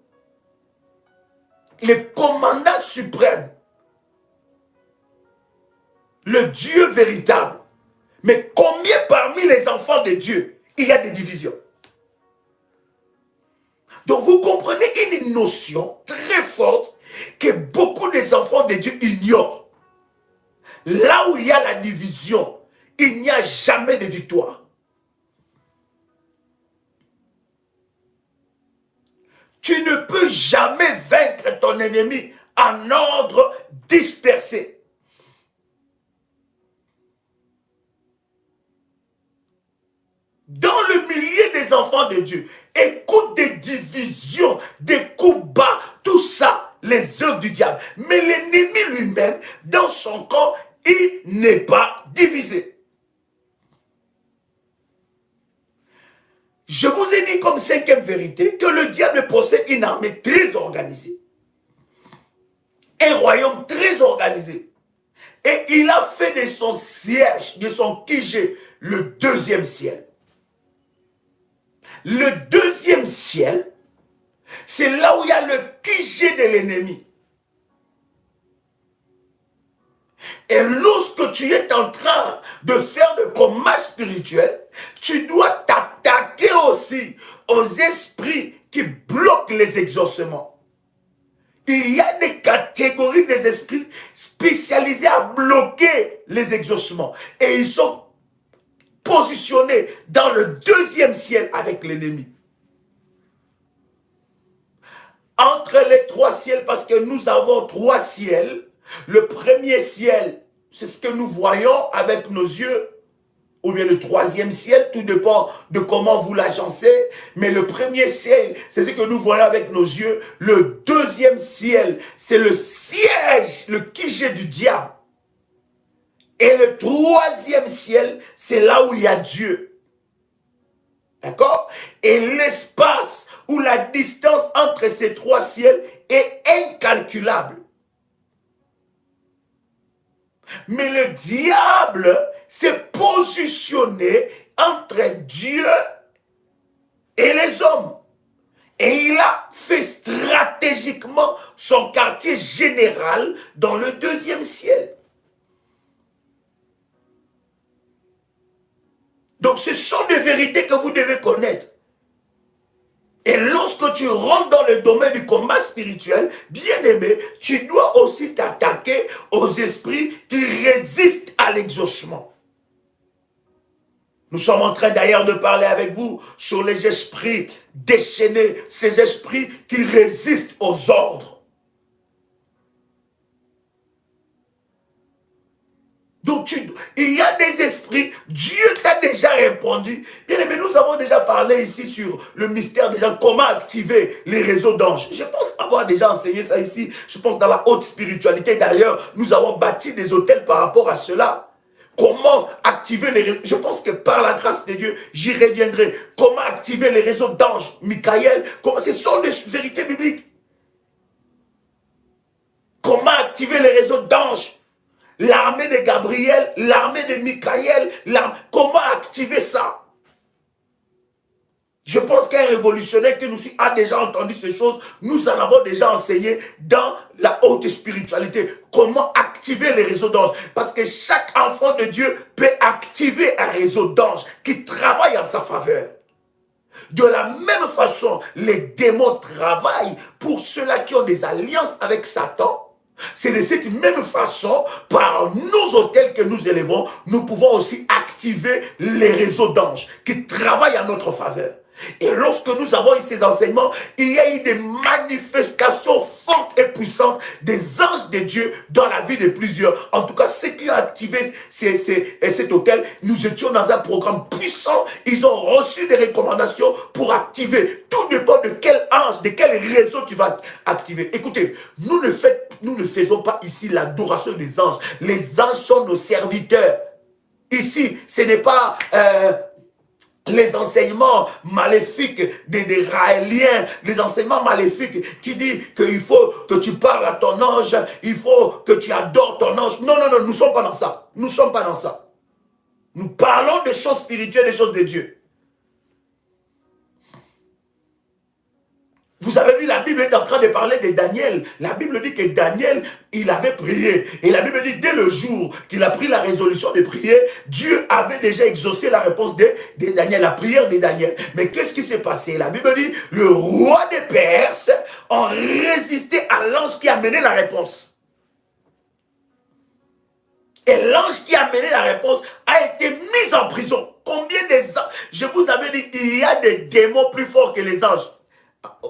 Speaker 1: le commandant suprême, le Dieu véritable. Mais combien parmi les enfants de Dieu, il y a des divisions? Donc vous comprenez une notion très forte que beaucoup des enfants de Dieu ignorent. Là où il y a la division, il n'y a jamais de victoire. Tu ne peux jamais vaincre ton ennemi en ordre dispersé. Dans le milieu des enfants de Dieu, écoute des divisions, des coups bas, tout ça, les œuvres du diable. Mais l'ennemi lui-même, dans son corps, il n'est pas divisé. Je vous ai dit comme cinquième vérité que le diable possède une armée très organisée. Un royaume très organisé. Et il a fait de son siège, de son QG, le deuxième ciel. Le deuxième ciel, c'est là où il y a le QG de l'ennemi. Et lorsque tu es en train de faire des combats spirituels, tu dois t'attaquer aussi aux esprits qui bloquent les exaucements. Il y a des catégories des esprits spécialisés à bloquer les exaucements. Et ils sont positionnés dans le deuxième ciel avec l'ennemi. Entre les trois ciels, parce que nous avons trois ciels. Le premier ciel, c'est ce que nous voyons avec nos yeux, ou bien le troisième ciel, tout dépend de comment vous l'agencez. Mais le premier ciel, c'est ce que nous voyons avec nos yeux. Le deuxième ciel, c'est le siège, le QG du diable. Et le troisième ciel, c'est là où il y a Dieu. D'accord? Et l'espace ou la distance entre ces trois ciels est incalculable. Mais le diable s'est positionné entre Dieu et les hommes. Et il a fait stratégiquement son quartier général dans le deuxième ciel. Donc ce sont des vérités que vous devez connaître. Et lorsque tu rentres dans le domaine du combat spirituel, bien aimé, tu dois aussi t'attaquer aux esprits qui résistent à l'exaucement. Nous sommes en train d'ailleurs de parler avec vous sur les esprits déchaînés, ces esprits qui résistent aux ordres. Donc, il y a des esprits, Dieu t'a déjà répondu. Bien aimé, nous avons déjà parlé ici sur le mystère des gens, comment activer les réseaux d'anges. Je pense avoir déjà enseigné ça ici, je pense dans la haute spiritualité. D'ailleurs, nous avons bâti des hôtels par rapport à cela. Comment activer les réseaux, je pense que par la grâce de Dieu, j'y reviendrai. Comment activer les réseaux d'anges, Michael, ce sont des vérités bibliques. Comment activer les réseaux d'anges? L'armée de Gabriel, l'armée de Michael, comment activer ça? Je pense qu'un révolutionnaire qui nous suit a déjà entendu ces choses. Nous en avons déjà enseigné dans la haute spiritualité. Comment activer les réseaux d'anges? Parce que chaque enfant de Dieu peut activer un réseau d'anges qui travaille en sa faveur. De la même façon, les démons travaillent pour ceux-là qui ont des alliances avec Satan. C'est de cette même façon, par nos autels que nous élevons, nous pouvons aussi activer les réseaux d'anges qui travaillent en notre faveur. Et lorsque nous avons eu ces enseignements, il y a eu des manifestations fortes et puissantes des anges de Dieu dans la vie de plusieurs. En tout cas, ceux qui ont activé cet hôtel, nous étions dans un programme puissant. Ils ont reçu des recommandations pour activer. Tout dépend de quel ange, de quel réseau tu vas activer. Écoutez, nous ne faisons pas ici l'adoration des anges. Les anges sont nos serviteurs. Ici, ce n'est pas les enseignements maléfiques des Raéliens, les enseignements maléfiques qui disent qu'il faut que tu parles à ton ange, il faut que tu adores ton ange. Non, non, non, nous ne sommes pas dans ça. Nous ne sommes pas dans ça. Nous parlons des choses spirituelles, des choses de Dieu. Vous avez vu, la Bible est en train de parler de Daniel. La Bible dit que Daniel, il avait prié. Et la Bible dit, dès le jour qu'il a pris la résolution de prier, Dieu avait déjà exaucé la réponse de Daniel, la prière de Daniel. Mais qu'est-ce qui s'est passé? La Bible dit, le roi des Perses a résisté à l'ange qui a mené la réponse. Et l'ange qui a mené la réponse a été mis en prison. Combien des anges? Je vous avais dit, il y a des démons plus forts que les anges.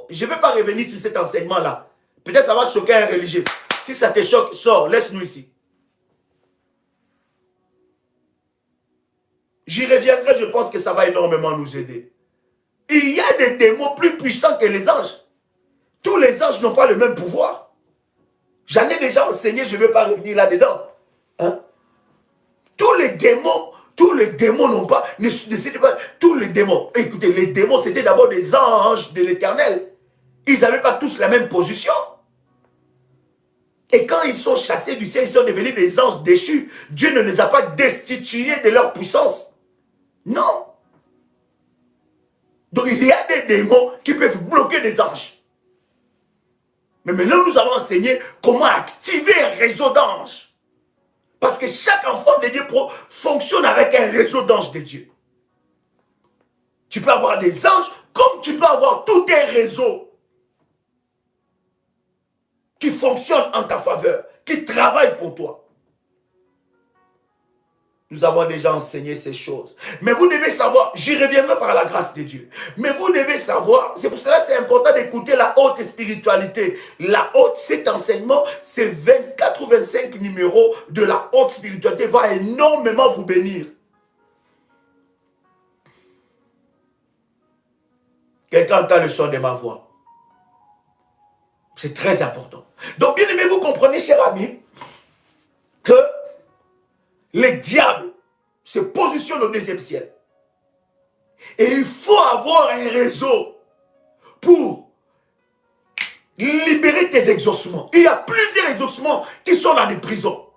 Speaker 1: Je ne vais pas revenir sur cet enseignement-là. Peut-être ça va choquer un religieux. Si ça te choque, sors, laisse-nous ici. J'y reviendrai, je pense que ça va énormément nous aider. Il y a des démons plus puissants que les anges. Tous les anges n'ont pas le même pouvoir. J'en ai déjà enseigné, je ne vais pas revenir là-dedans. Hein? Tous les démons n'ont pas, tous les démons. Écoutez, les démons, c'était d'abord des anges de l'Éternel. Ils n'avaient pas tous la même position. Et quand ils sont chassés du ciel, ils sont devenus des anges déchus. Dieu ne les a pas destitués de leur puissance. Non. Donc il y a des démons qui peuvent bloquer des anges. Mais maintenant, nous allons enseigner comment activer un réseau d'anges. Parce que chaque enfant de Dieu fonctionne avec un réseau d'anges de Dieu. Tu peux avoir des anges comme tu peux avoir tout un réseau qui fonctionne en ta faveur, qui travaille pour toi. Nous avons déjà enseigné ces choses. Mais vous devez savoir, j'y reviendrai par la grâce de Dieu. Mais vous devez savoir, c'est pour cela que c'est important d'écouter la haute spiritualité. La haute, cet enseignement, c'est 24 ou 25 numéros de la haute spiritualité, va énormément vous bénir. Quelqu'un entend le son de ma voix. C'est très important. Donc, bien aimé, vous comprenez, chers amis, que les diables se positionnent au deuxième ciel. Et il faut avoir un réseau pour libérer tes exaucements. Il y a plusieurs exaucements qui sont dans les prisons.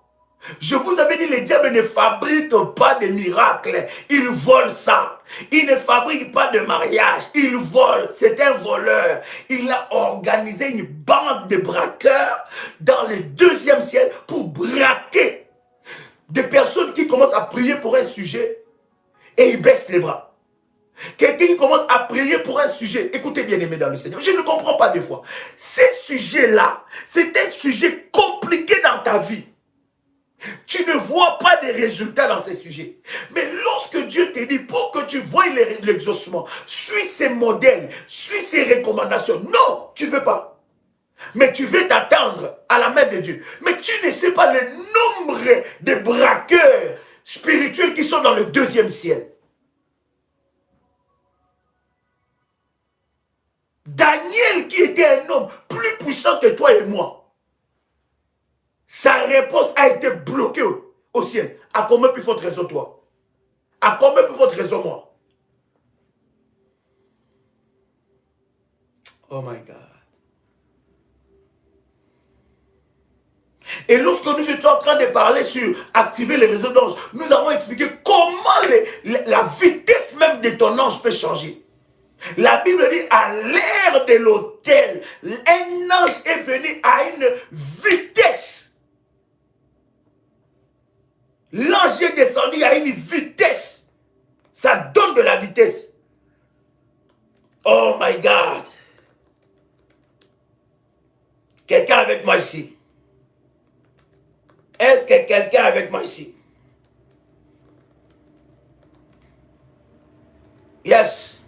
Speaker 1: Je vous avais dit, les diables ne fabriquent pas de miracles. Ils volent ça. Ils ne fabriquent pas de mariage. Ils volent. C'est un voleur. Il a organisé une bande de braqueurs dans le deuxième ciel pour braquer des personnes qui commencent à prier pour un sujet et ils baissent les bras. Quelqu'un qui commence à prier pour un sujet, écoutez bien aimé dans le Seigneur, je ne comprends pas des fois. Ces sujets-là, c'est un sujet compliqué dans ta vie. Tu ne vois pas de résultats dans ces sujets. Mais lorsque Dieu te dit, pour que tu voies l'exaucement, suis ces modèles, suis ces recommandations. Non, tu ne veux pas. Mais tu veux t'attendre à la main de Dieu. Mais tu ne sais pas le nombre de braqueurs spirituels qui sont dans le deuxième ciel. Daniel, qui était un homme plus puissant que toi et moi, sa réponse a été bloquée au ciel. À combien plus forte raison toi? À combien plus forte raison moi? Oh my God. Et lorsque nous étions en train de parler sur activer les réseaux d'anges, nous avons expliqué comment la vitesse même de ton ange peut changer. La Bible dit, à l'ère de l'autel, un ange est venu à une vitesse. L'ange est descendu à une vitesse. Ça donne de la vitesse. Oh my God. Quelqu'un avec moi ici? Est-ce que quelqu'un avec moi ici? Yes.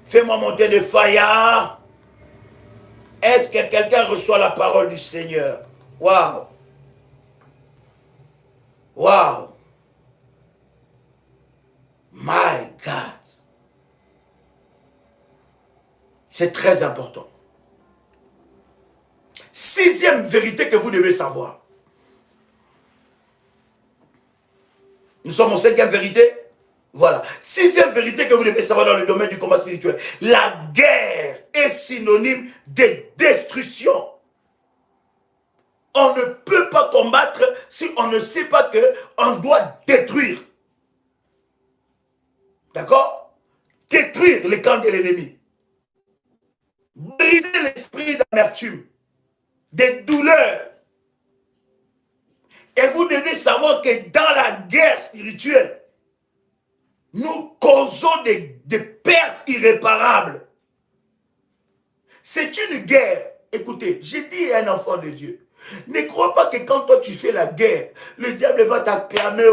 Speaker 1: Fais-moi monter de fire. Est-ce que quelqu'un reçoit la parole du Seigneur? Waouh! Waouh! My God! C'est très important. Sixième vérité que vous devez savoir. Nous sommes en cinquième vérité. Voilà. Sixième vérité que vous devez savoir dans le domaine du combat spirituel. La guerre est synonyme de destruction. On ne peut pas combattre si on ne sait pas qu'on doit détruire. D'accord? Détruire les camps de l'ennemi. Briser l'esprit d'amertume, des douleurs. Et vous devez savoir que dans la guerre spirituelle, nous causons des pertes irréparables. C'est une guerre. Écoutez, j'ai dit à un enfant de Dieu, ne crois pas que quand toi tu fais la guerre, le diable va t'acclamer,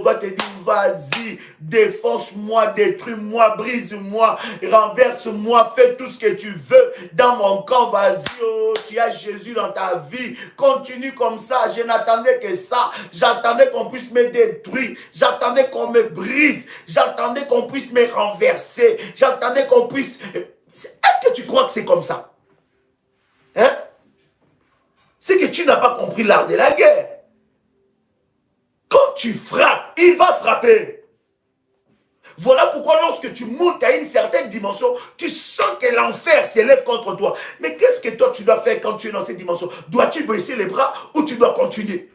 Speaker 1: va te dire, vas-y, défonce-moi, détruis-moi, brise-moi, renverse-moi, fais tout ce que tu veux dans mon camp, vas-y, tu as Jésus dans ta vie, continue comme ça, je n'attendais que ça, j'attendais qu'on puisse me détruire, j'attendais qu'on me brise, j'attendais qu'on puisse me renverser, j'attendais qu'on puisse... Est-ce que tu crois que c'est comme ça? Hein? C'est que tu n'as pas compris l'art de la guerre. Quand tu frappes, il va frapper. Voilà pourquoi lorsque tu montes à une certaine dimension, tu sens que l'enfer s'élève contre toi. Mais qu'est-ce que toi tu dois faire quand tu es dans cette dimension? Dois-tu baisser les bras ou tu dois continuer?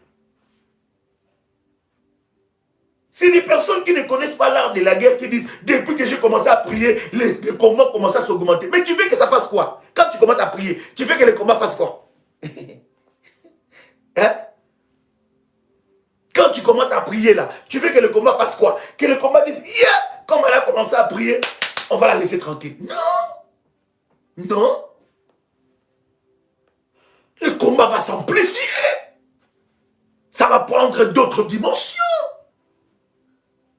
Speaker 1: C'est des personnes qui ne connaissent pas l'art de la guerre qui disent, depuis que j'ai commencé à prier, les combats commencent à s'augmenter. Mais tu veux que ça fasse quoi? Quand tu commences à prier, tu veux que les combats fassent quoi? Hein? Quand tu commences à prier là, tu veux que le combat fasse quoi? Que le combat dise, yeah! Comme elle a commencé à prier, on va la laisser tranquille. Non. Non. Le combat va s'amplifier. Ça va prendre d'autres dimensions.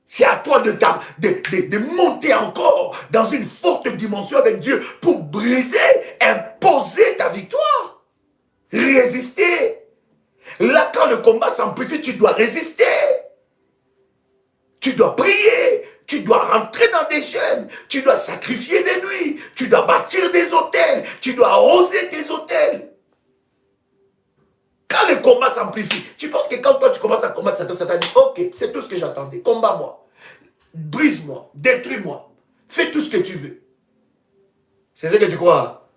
Speaker 1: C'est à toi de monter encore dans une forte dimension avec Dieu pour briser, imposer ta victoire. Résister. Là, quand le combat s'amplifie, tu dois résister. Tu dois prier. Tu dois rentrer dans des jeûnes. Tu dois sacrifier des nuits. Tu dois bâtir des autels. Tu dois arroser des autels. Quand le combat s'amplifie, tu penses que quand toi tu commences à combattre Satan, Satan dit, ok, c'est tout ce que j'attendais. Combat-moi. Brise-moi. Détruis-moi. Fais tout ce que tu veux. C'est ce que tu crois.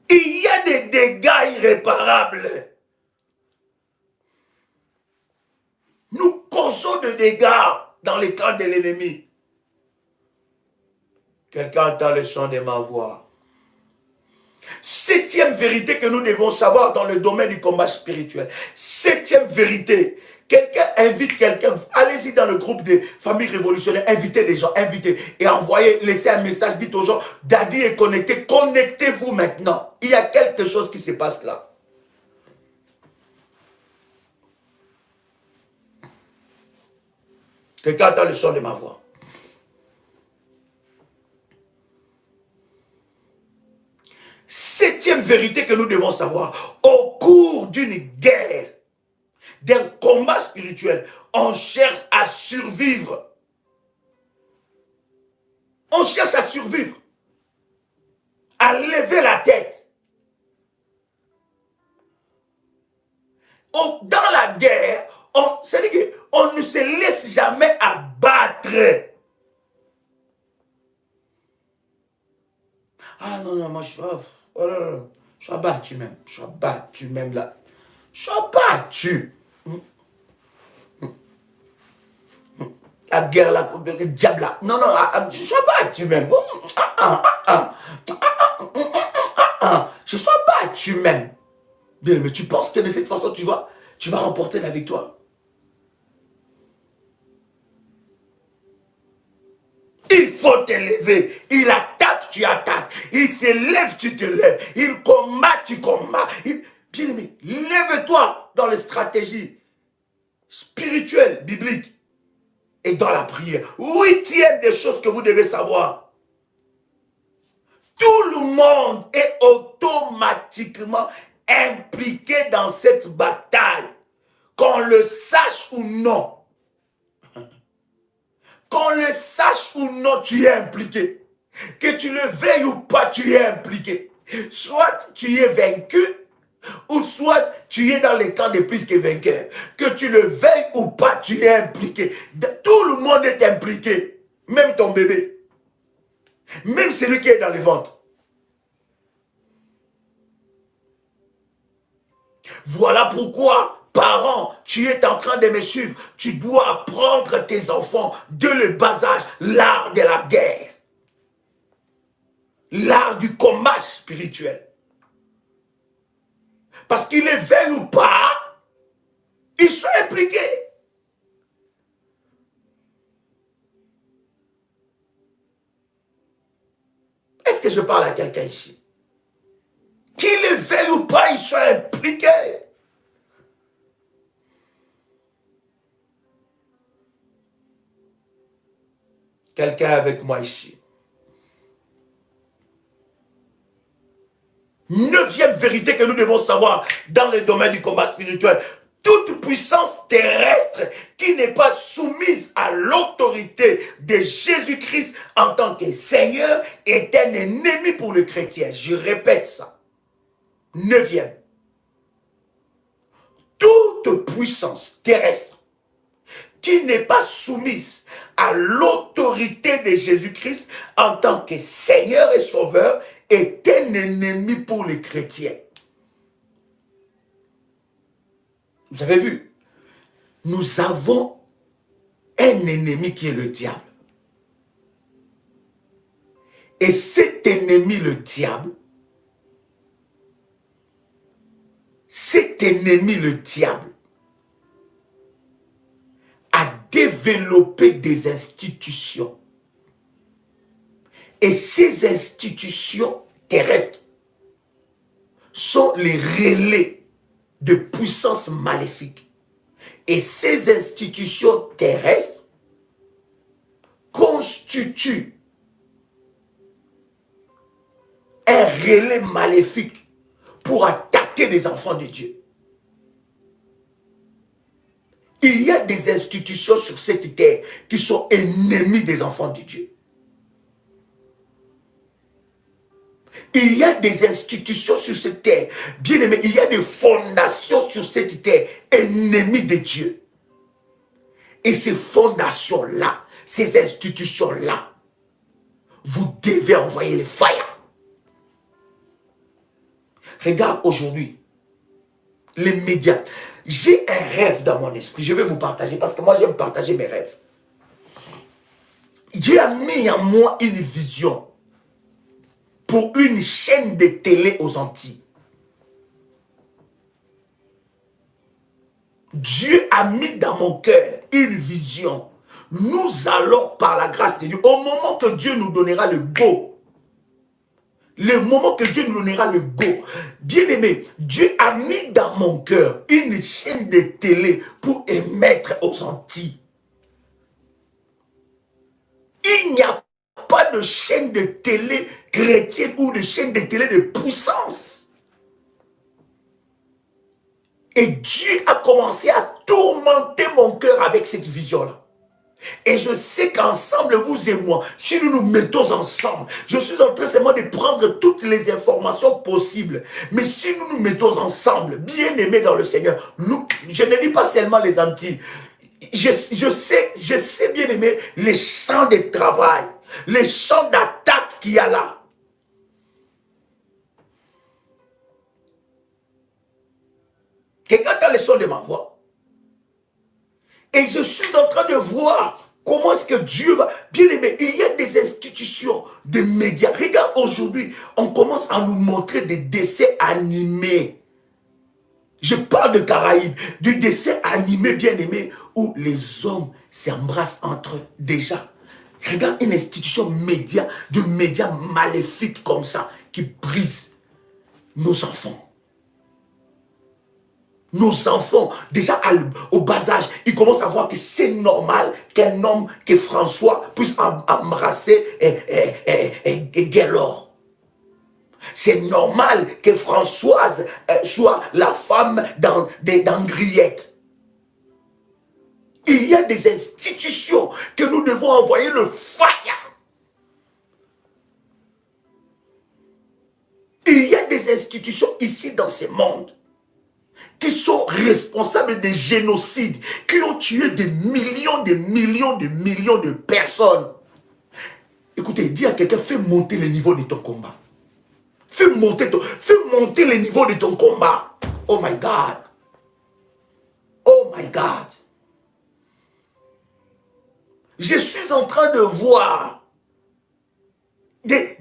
Speaker 1: Il y a des dégâts irréparables. Nous causons des dégâts dans les camps de l'ennemi. Quelqu'un entend le son de ma voix. Septième vérité que nous devons savoir dans le domaine du combat spirituel. Septième vérité. Quelqu'un invite quelqu'un, allez-y dans le groupe des familles révolutionnaires, invitez des gens, invitez et envoyez, laissez un message, dites aux gens, Daddy est connecté, connectez-vous maintenant. Il y a quelque chose qui se passe là. Quelqu'un entend le son de ma voix. Septième vérité que nous devons savoir, au cours d'une guerre, d'un combat spirituel, on cherche à survivre. On cherche à survivre, à lever la tête. Dans la guerre, c'est-à-dire qu'on ne se laisse jamais abattre. Ah non, non, moi je suis abattu même. Je suis abattu même là. Je suis abattu. La guerre, le diable là. Non, non, je suis abattu même. Je suis abattu même. Bien, mais tu penses que de cette façon, tu vas remporter la victoire? Il faut te lever. Il attaque, tu attaques. Il se lève, tu te lèves. Il combat, tu combats. Bien aimé, lève-toi dans les stratégies spirituelles, bibliques. et dans la prière. 8e des choses que vous devez savoir. Tout le monde est automatiquement impliqué dans cette bataille. Qu'on le sache ou non. Qu'on le sache ou non, tu es impliqué. Que tu le veuilles ou pas, tu es impliqué. Soit tu es vaincu, ou soit tu es dans les camps des plus que vainqueurs. Que tu le veuilles ou pas, tu es impliqué. Tout le monde est impliqué. Même ton bébé. Même celui qui est dans le ventre. Voilà pourquoi, parents, tu es en train de me suivre. Tu dois apprendre à tes enfants de le bas âge l'art de la guerre. L'art du combat spirituel. Parce qu'ils le veulent ou pas, ils sont impliqués. Est-ce que je parle à quelqu'un ici? Qu'ils le veulent ou pas, ils sont impliqués. Quelqu'un avec moi ici. 9e vérité que nous devons savoir dans le domaine du combat spirituel. Toute puissance terrestre qui n'est pas soumise à l'autorité de Jésus-Christ en tant que Seigneur est un ennemi pour le chrétien. Je répète ça. 9e. Toute puissance terrestre qui n'est pas soumise à l'autorité de Jésus-Christ en tant que Seigneur et Sauveur est un ennemi pour les chrétiens. Vous avez vu? Nous avons un ennemi qui est le diable. Et cet ennemi, le diable, a développé des institutions. Et ces institutions terrestres sont les relais de puissance maléfique. Et ces institutions terrestres constituent un relais maléfique pour attaquer les enfants de Dieu. Il y a des institutions sur cette terre qui sont ennemies des enfants de Dieu. Il y a des institutions sur cette terre, bien aimé, il y a des fondations sur cette terre ennemies de Dieu. Et ces fondations-là, ces institutions-là, vous devez envoyer les fire. Regarde aujourd'hui, les médias. J'ai un rêve dans mon esprit, je vais vous partager, parce que moi j'aime partager mes rêves. Dieu a mis en moi une vision pour une chaîne de télé aux Antilles. Dieu a mis dans mon cœur une vision. Nous allons, par la grâce de Dieu, au moment que Dieu nous donnera le go, le moment que Dieu nous donnera le go, bien aimé, Dieu a mis dans mon cœur une chaîne de télé pour émettre aux Antilles. Il n'y a pas de chaîne de télé chrétienne ou de chaîne de télé de puissance. Et Dieu a commencé à tourmenter mon cœur avec cette vision-là. Et je sais qu'ensemble, vous et moi, si nous nous mettons ensemble, je suis en train seulement de prendre toutes les informations possibles. Mais si nous nous mettons ensemble, bien aimés dans le Seigneur, je ne dis pas seulement les Antilles, je sais bien aimé les champs de travail, les champs d'attaque qu'il y a là. Quelqu'un entend le son de ma voix. Et je suis en train de voir comment est-ce que Dieu va... Bien aimé, il y a des institutions, des médias. Regarde, aujourd'hui, on commence à nous montrer des dessins animés. Je parle de Caraïbes, du dessin animé, bien aimé, où les hommes s'embrassent entre eux déjà. Regarde une institution média, de médias maléfiques comme ça, qui brise nos enfants. Nos enfants, déjà au bas âge, ils commencent à voir que c'est normal qu'un homme, que François, puisse embrasser Gaylord. C'est normal que Françoise soit la femme d'Henriette. Il y a des institutions que nous devons envoyer le fire. Il y a des institutions ici dans ce monde qui sont responsables des génocides, qui ont tué des millions de personnes. Écoutez, dis à quelqu'un, fais monter le niveau de ton combat. Fais monter le niveau de ton combat. Oh my God. Oh my God. Je suis en train de voir des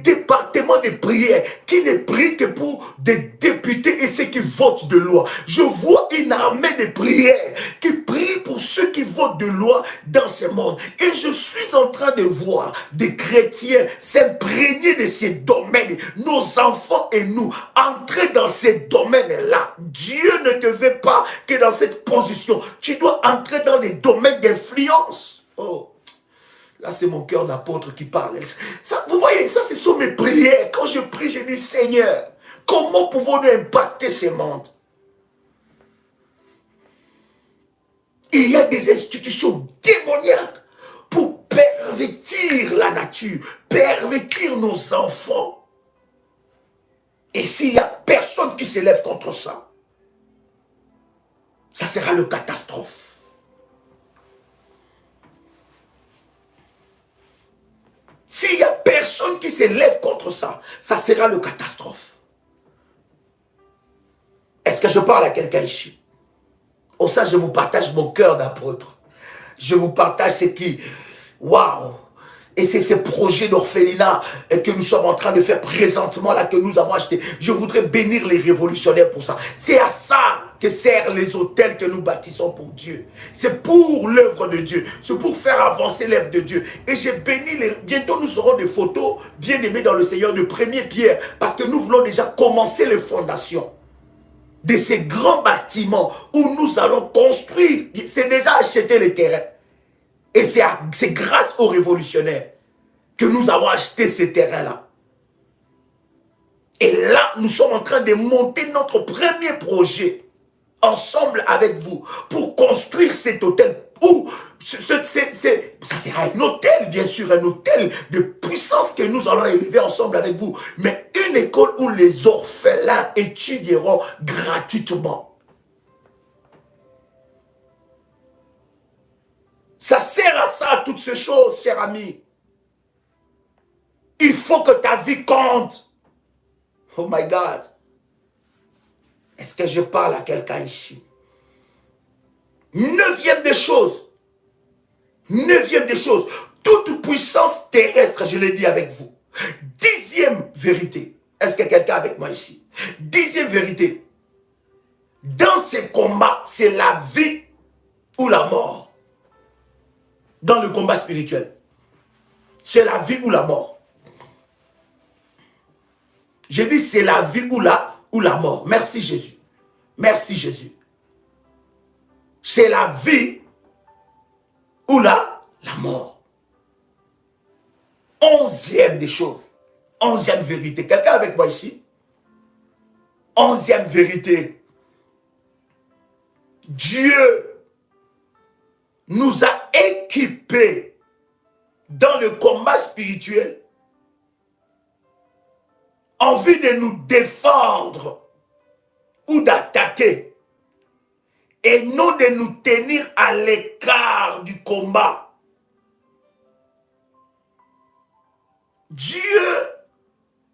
Speaker 1: départements de prière qui ne prient que pour des députés et ceux qui votent de loi. Je vois une armée de prières qui prie pour ceux qui votent de loi dans ce monde. Et je suis en train de voir des chrétiens s'imprégner de ces domaines, nos enfants et nous, entrer dans ces domaines-là. Dieu ne te veut pas que dans cette position. Tu dois entrer dans les domaines d'influence. Oh. Là, c'est mon cœur d'apôtre qui parle. Ça, vous voyez, ça, ce sont mes prières. Quand je prie, je dis, Seigneur, comment pouvons-nous impacter ce monde? Il y a des institutions démoniaques pour pervertir la nature, pervertir nos enfants. Et s'il n'y a personne qui s'élève contre ça, ça sera le catastrophe. S'il n'y a personne qui s'élève contre ça, ça sera le catastrophe. Est-ce que je parle à quelqu'un ici? Au ça, je vous partage mon cœur d'apôtre. Je vous partage ce qui... Waouh! Et c'est ces projets d'orphelinat que nous sommes en train de faire présentement, là, que nous avons acheté. Je voudrais bénir les révolutionnaires pour ça. C'est à ça que servent les hôtels que nous bâtissons pour Dieu. C'est pour l'œuvre de Dieu. C'est pour faire avancer l'œuvre de Dieu. Et j'ai béni les... Bientôt, nous aurons des photos bien aimées dans le Seigneur de première pierre. Parce que nous voulons déjà commencer les fondations de ces grands bâtiments où nous allons construire. C'est déjà acheter les terrains. Et c'est grâce aux révolutionnaires que nous avons acheté ces terrains-là. Et là, nous sommes en train de monter notre premier projet ensemble avec vous pour construire cet hôtel. Ça sera un hôtel, bien sûr, un hôtel de puissance que nous allons élever ensemble avec vous. Mais une école où les orphelins étudieront gratuitement. Ça sert à ça, toutes ces choses, chers amis. Il faut que ta vie compte. Oh my God. Est-ce que je parle à quelqu'un ici? Neuvième des choses. Neuvième des choses. Toute puissance terrestre, je l'ai dit avec vous. Dixième vérité. Est-ce que quelqu'un avec moi ici? Dixième vérité. Dans ces combats, c'est la vie ou la mort. Dans le combat spirituel. C'est la vie ou la mort. Je dis c'est la vie ou la mort. Merci Jésus. Merci Jésus. C'est la vie ou la mort. Onzième des choses. Onzième vérité. Quelqu'un avec moi ici? Onzième vérité. Dieu nous a équipés dans le combat spirituel en vue de nous défendre ou d'attaquer et non de nous tenir à l'écart du combat. Dieu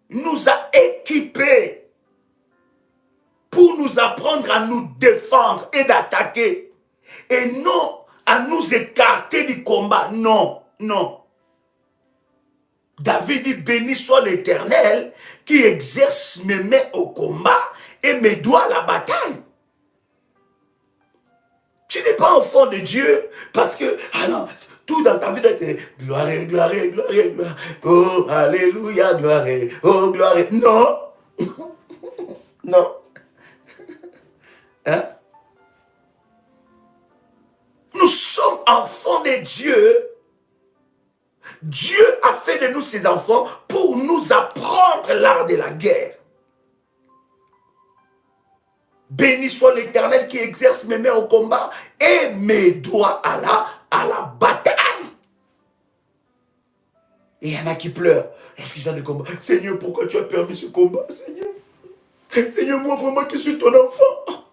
Speaker 1: nous a équipés pour nous apprendre à nous défendre et d'attaquer et non à nous écarter du combat. Non, non. David dit, béni soit l'Éternel qui exerce mes mains au combat et mes doigts à la bataille. Tu n'es pas enfant de Dieu parce que, alors, tout dans ta vie doit être gloire, gloire, gloire, gloire. Oh, alléluia, gloire, oh, gloire. Non. Non. Hein? Nous sommes enfants de Dieu. Dieu a fait de nous ses enfants pour nous apprendre l'art de la guerre. Béni soit l'Éternel qui exerce mes mains au combat et mes doigts à la bataille. Et il y en a qui pleurent lorsqu'ils ont des combats. Seigneur, pourquoi tu as permis ce combat, Seigneur? Seigneur, moi vraiment qui suis ton enfant.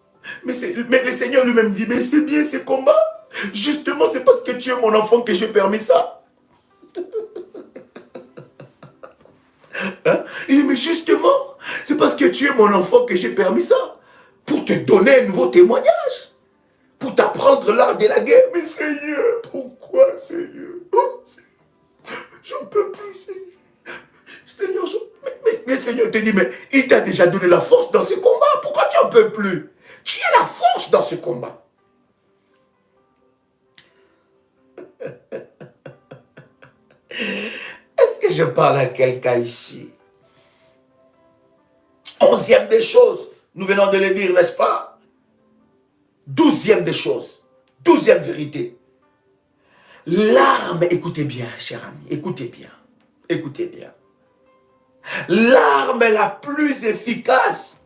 Speaker 1: Mais le Seigneur lui-même dit, mais c'est bien ces combats. Justement, c'est parce que tu es mon enfant que j'ai permis ça. Hein? Il dit, mais justement, c'est parce que tu es mon enfant que j'ai permis ça. Pour te donner un nouveau témoignage. Pour t'apprendre l'art de la guerre. Mais Seigneur, pourquoi, Seigneur? Oh, j'en peux plus, Seigneur. Seigneur, mais Seigneur te dit, mais il t'a déjà donné la force dans ce combat. Pourquoi tu n'en peux plus? Tu as la force dans ce combat. Est-ce que je parle à quelqu'un ici? 11e des choses, nous venons de le dire, n'est-ce pas? 12e des choses, 12e vérité. L'arme, écoutez bien, cher ami, écoutez bien, écoutez bien. L'arme la plus efficace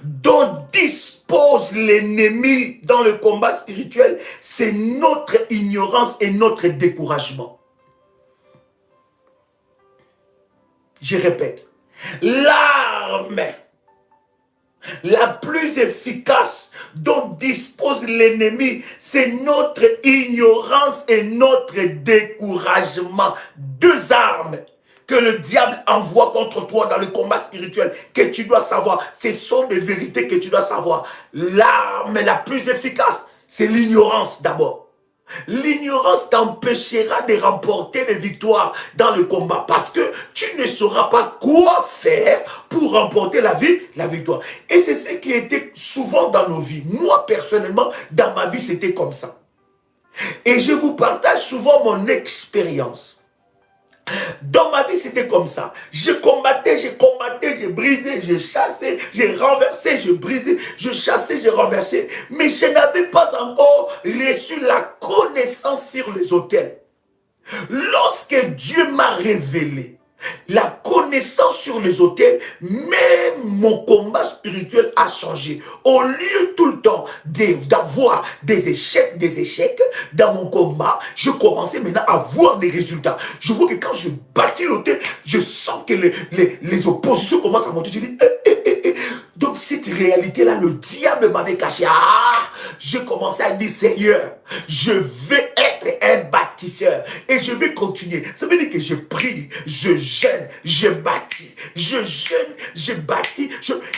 Speaker 1: dont dispose l'ennemi dans le combat spirituel, c'est notre ignorance et notre découragement. Je répète, l'arme la plus efficace dont dispose l'ennemi, c'est notre ignorance et notre découragement. Deux armes que le diable envoie contre toi dans le combat spirituel, que tu dois savoir. Ce sont des vérités que tu dois savoir. L'arme la plus efficace, c'est l'ignorance d'abord. L'ignorance t'empêchera de remporter des victoires dans le combat parce que tu ne sauras pas quoi faire pour remporter la victoire. Et c'est ce qui était souvent dans nos vies. Moi, personnellement, dans ma vie, c'était comme ça. Et je vous partage souvent mon expérience. Dans ma vie, c'était comme ça. Je combattais, je brisais, je chassais, je renversais, je brisais, je chassais, je renversais. Mais je n'avais pas encore reçu la connaissance sur les autels. Lorsque Dieu m'a révélé la connaissance sur les autels, même mon combat spirituel a changé. Au lieu tout le temps d'avoir des échecs dans mon combat, je commençais maintenant à voir des résultats. Je vois que quand je bâtis l'autel, je sens que les oppositions commencent à monter. Je dis, donc cette réalité-là, le diable m'avait caché. Je commençais à dire, Seigneur, je vais être un bâtisseur et je vais continuer. Ça veut dire que je prie, je jeûne, je bâtis, je jeûne, je bâtis.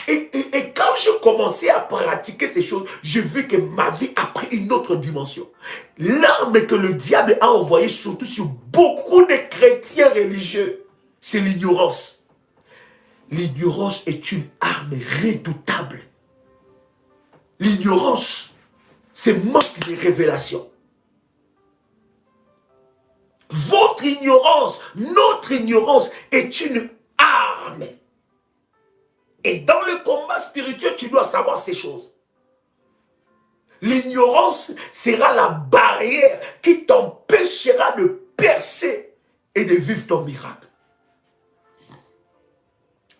Speaker 1: Et quand je commençais à pratiquer ces choses, je vis que ma vie a pris une autre dimension. L'arme que le diable a envoyée surtout sur beaucoup de chrétiens religieux, c'est l'ignorance. L'ignorance est une arme redoutable. L'ignorance, c'est manque de révélation. Votre ignorance, notre ignorance est une arme. Et dans le combat spirituel, tu dois savoir ces choses. L'ignorance sera la barrière qui t'empêchera de percer et de vivre ton miracle.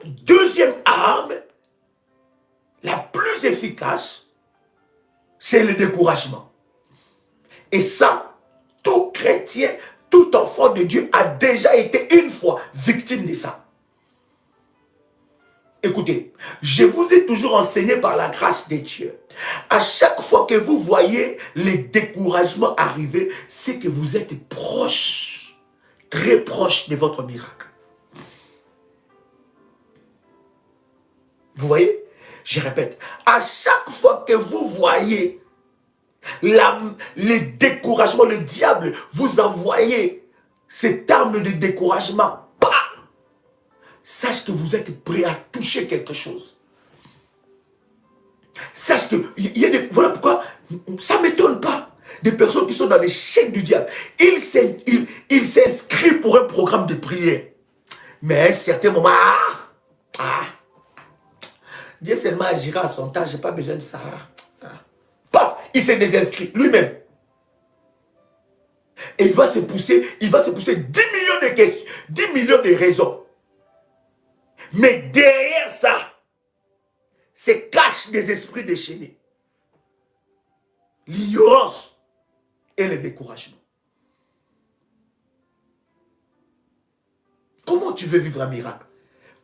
Speaker 1: Deuxième arme, la plus efficace, c'est le découragement. Et ça, tout chrétien, tout enfant de Dieu a déjà été une fois victime de ça. Écoutez, je vous ai toujours enseigné par la grâce de Dieu. À chaque fois que vous voyez les découragements arriver, c'est que vous êtes proche, très proche de votre miracle. Vous voyez? Je répète, à chaque fois que vous voyez les découragements, le diable vous envoyez cette arme de découragement, sache que vous êtes prêt à toucher quelque chose. Sache que, voilà pourquoi, ça ne m'étonne pas, des personnes qui sont dans l'échec du diable. Ils s'inscrivent pour un programme de prière. Mais à un certain moment, Dieu seulement agira à son temps, je n'ai pas besoin de ça. il s'est désinscrit lui-même. Et il va se pousser 10 millions de questions, 10 millions de raisons. Mais derrière ça, se cachent des esprits déchaînés. L'ignorance et le découragement. Comment tu veux vivre un miracle?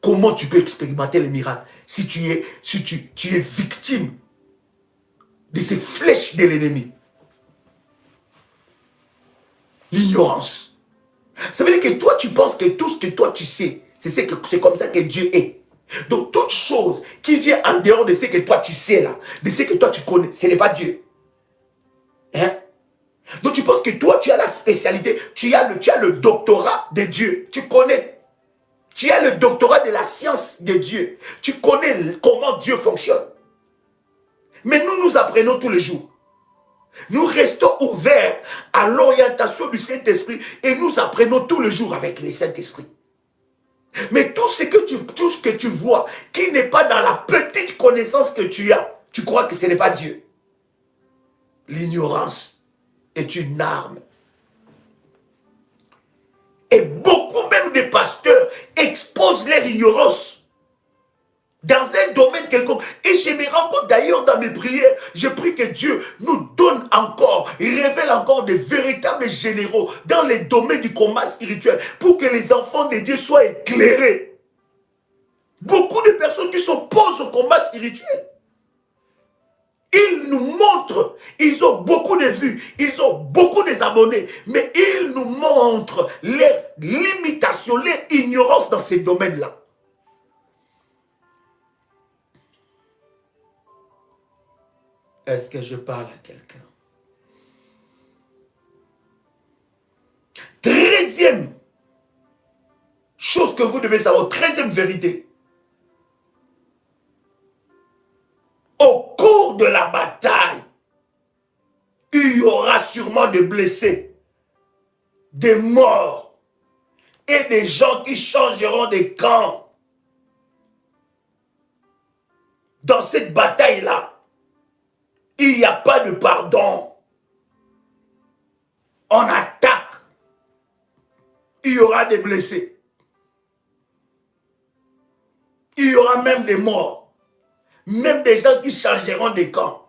Speaker 1: Comment tu peux expérimenter le miracle si tu es victime de ces flèches de l'ennemi? L'ignorance. Ça veut dire que toi, tu penses que tout ce que toi, tu sais, c'est comme ça que Dieu est. Donc, toute chose qui vient en dehors de ce que toi, tu sais là, de ce que toi, tu connais, ce n'est pas Dieu. Hein? Donc, tu penses que toi, tu as la spécialité, tu as le doctorat de Dieu. Tu connais. Tu as le doctorat de la science de Dieu. Tu connais comment Dieu fonctionne. Mais nous apprenons tous les jours. Nous restons ouverts à l'orientation du Saint-Esprit et nous apprenons tous les jours avec le Saint-Esprit. Mais tout ce que tu vois qui n'est pas dans la petite connaissance que tu as, tu crois que ce n'est pas Dieu. L'ignorance est une arme. Et beaucoup même de pasteurs exposent leur ignorance dans un domaine quelconque. Et je me rends compte d'ailleurs dans mes prières, je prie que Dieu nous donne encore, révèle encore de véritables généraux dans les domaines du combat spirituel pour que les enfants de Dieu soient éclairés. Beaucoup de personnes qui s'opposent au combat spirituel, ils nous montrent, ils ont beaucoup de vues, ils ont beaucoup d'abonnés, mais ils nous montrent leur limitation, leur ignorance dans ces domaines-là. Est-ce que je parle à quelqu'un? 13e chose que vous devez savoir, 13e vérité. Au cours de la bataille, il y aura sûrement des blessés, des morts et des gens qui changeront de camp. Dans cette bataille-là, il n'y a pas de pardon. On attaque. Il y aura des blessés. Il y aura même des morts. Même des gens qui changeront de camp.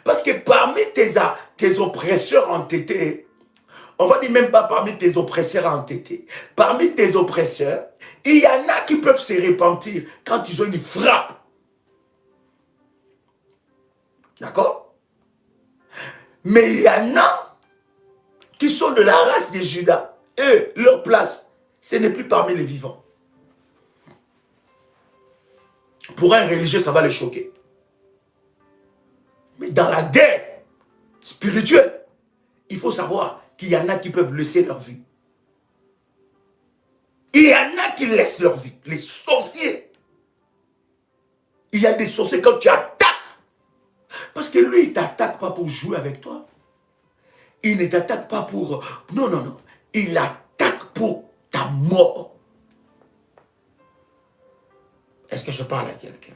Speaker 1: Parce que parmi tes oppresseurs entêtés, on va dire même pas parmi tes oppresseurs entêtés, parmi tes oppresseurs, il y en a qui peuvent se repentir quand ils ont une frappe. D'accord? Mais il y en a qui sont de la race de Judas. Eux, leur place, ce n'est plus parmi les vivants. Pour un religieux, ça va le choquer. Mais dans la guerre spirituelle, il faut savoir qu'il y en a qui peuvent laisser leur vie. Il y en a qui laissent leur vie. Les sorciers. Il y a des sorciers quand tu attaques. Parce que lui, il ne t'attaque pas pour jouer avec toi. Il ne t'attaque pas pour... Non, non, non. Il attaque pour ta mort. Est-ce que je parle à quelqu'un?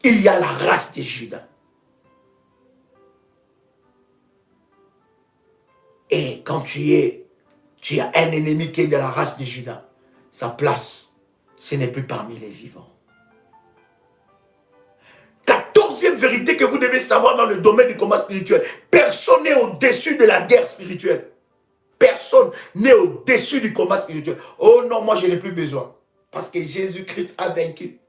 Speaker 1: Il y a la race de Judas. Et quand tu as un ennemi qui est de la race de Judas, sa place, ce n'est plus parmi les vivants. 14e vérité que vous devez savoir dans le domaine du combat spirituel. Personne n'est au-dessus de la guerre spirituelle. Personne n'est au-dessus du combat spirituel. Oh non, moi je n'ai plus besoin. Parce que Jésus-Christ a vaincu.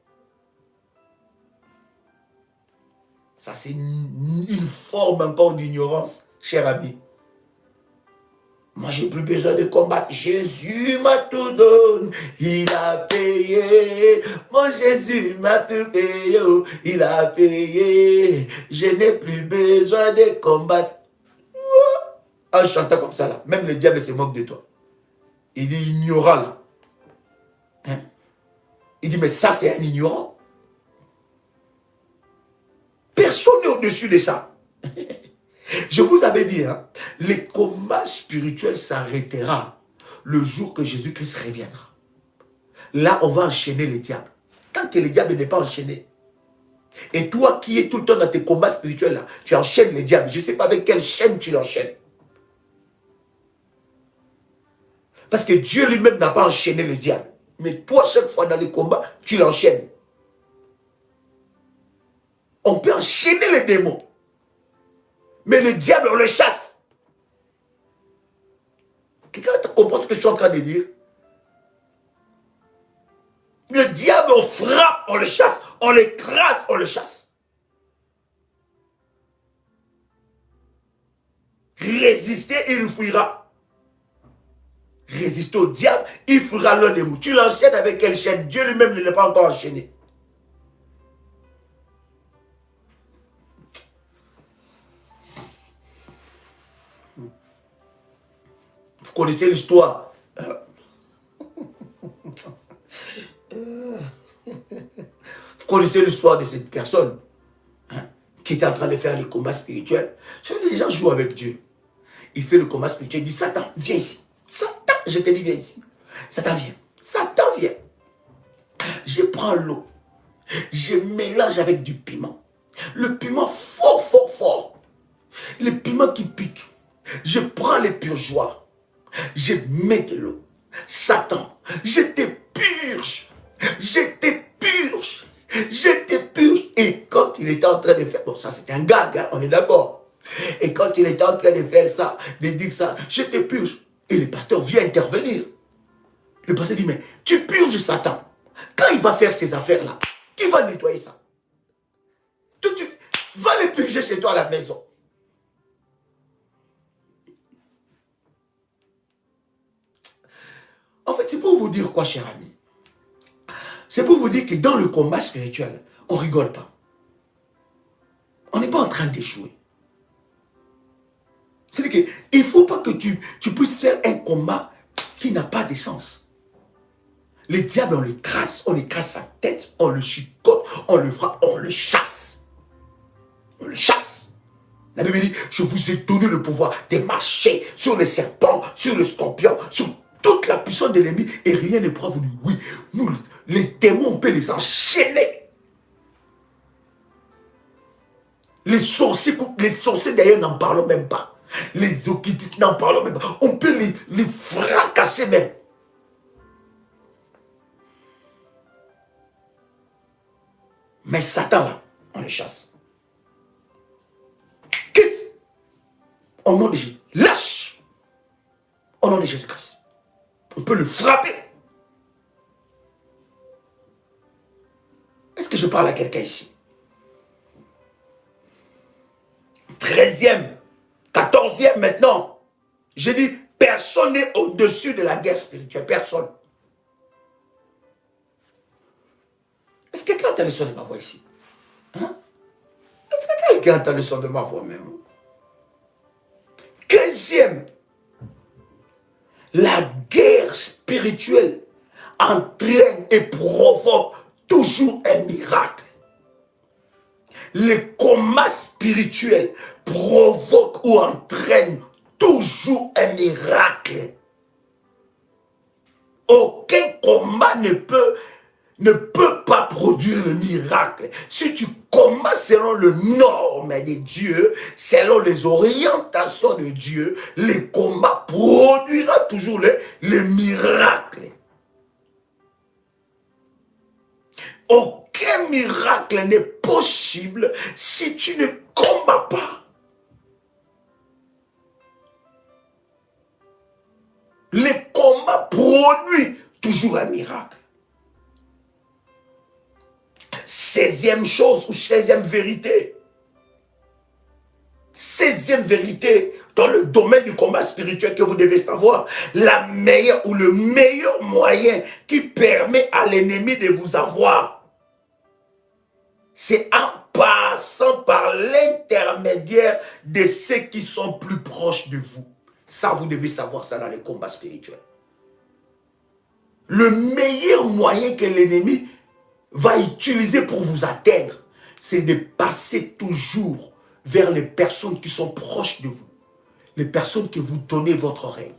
Speaker 1: Ça c'est une forme encore d'ignorance, cher ami. Moi, j'ai plus besoin de combattre. Jésus m'a tout donné. Il a payé. Mon Jésus m'a tout payé. Il a payé. Je n'ai plus besoin de combattre. En chantant comme ça, là, même le diable se moque de toi. Il dit ignorant, là. Hein? Il dit, mais ça, c'est un ignorant. Personne n'est au-dessus de ça. Je vous avais dit, hein, le combat spirituel s'arrêtera le jour que Jésus-Christ reviendra. Là, on va enchaîner les diables. Tant que le diable n'est pas enchaîné, Et toi qui es tout le temps dans tes combats spirituels, là, tu enchaînes les diables. Je ne sais pas avec quelle chaîne tu l'enchaînes. Parce que Dieu lui-même n'a pas enchaîné le diable. Mais toi, chaque fois dans les combats, tu l'enchaînes. On peut enchaîner les démons. Mais le diable, on le chasse. Quelqu'un comprend ce que je suis en train de dire? Le diable, on frappe, on le chasse. On l'écrase, on le chasse. Résistez, il fuira. Résistez au diable, il fuira l'un de vous. Tu l'enchaînes avec quelle chaîne? Dieu lui-même ne l'a pas encore enchaîné. Vous connaissez l'histoire. Vous connaissez l'histoire de cette personne qui était en train de faire le combat spirituel. Les gens jouent avec Dieu. Il fait le combat spirituel, il dit, Satan, viens ici. Satan, je te dis, viens ici. Satan, viens. Satan, viens. Je prends l'eau. Je mélange avec du piment. Le piment fort, fort, fort. Le piment qui pique. Je prends les purgeoirs. Je mets de l'eau. Satan, je te purge. Je te purge. Je te purge. Et quand il était en train de faire... Bon, ça c'est un gag, hein, on est d'accord. Et quand il était en train de faire ça, de dire ça, je te purge. Et le pasteur vient intervenir. Le pasteur dit, mais tu purges Satan. Quand il va faire ces affaires-là, qui va nettoyer ça? Tu vas le purger chez toi à la maison. En fait, c'est pour vous dire quoi, cher ami? C'est pour vous dire que dans le combat spirituel, on ne rigole pas. On n'est pas en train d'échouer. C'est-à-dire qu'il ne faut pas que tu puisses faire un combat qui n'a pas de sens. Le diable, on l'écrase sa tête, on le chicote, on le frappe, on le chasse. On le chasse. La Bible dit, je vous ai donné le pouvoir de marcher sur les serpents, sur le scorpion, sur toute la puissance de l'ennemi et rien ne pourra vous dire. Oui, nous, les démons, on peut les enchaîner. Les sorciers d'ailleurs n'en parlons même pas. Les occultistes n'en parlons même pas. On peut les fracasser même. Mais Satan, là, on les chasse. Quitte. Au nom de Jésus. Lâche. Au nom de Jésus-Christ. On peut le frapper. Est-ce que je parle à quelqu'un ici? 13e, 14e maintenant. Je dis, personne n'est au-dessus de la guerre spirituelle. Personne. Est-ce que quelqu'un entend le son de ma voix ici? Hein? Est-ce que quelqu'un entend le son de ma voix même? 15e. La guerre spirituelle entraîne et provoque toujours un miracle. Les combats spirituels provoquent ou entraînent toujours un miracle. Aucun combat ne peut pas produire le miracle. Si tu combats selon le norme de Dieu, selon les orientations de Dieu, le combat produira toujours le miracle. Aucun miracle n'est possible si tu ne combats pas. Le combat produit toujours un miracle. 16e chose ou 16e vérité. 16e vérité dans le domaine du combat spirituel que vous devez savoir. La meilleure ou le meilleur moyen qui permet à l'ennemi de vous avoir, c'est en passant par l'intermédiaire de ceux qui sont plus proches de vous. Ça, vous devez savoir ça dans les combats spirituels. Le meilleur moyen que l'ennemi va utiliser pour vous atteindre, c'est de passer toujours vers les personnes qui sont proches de vous. Les personnes que vous donnez votre oreille.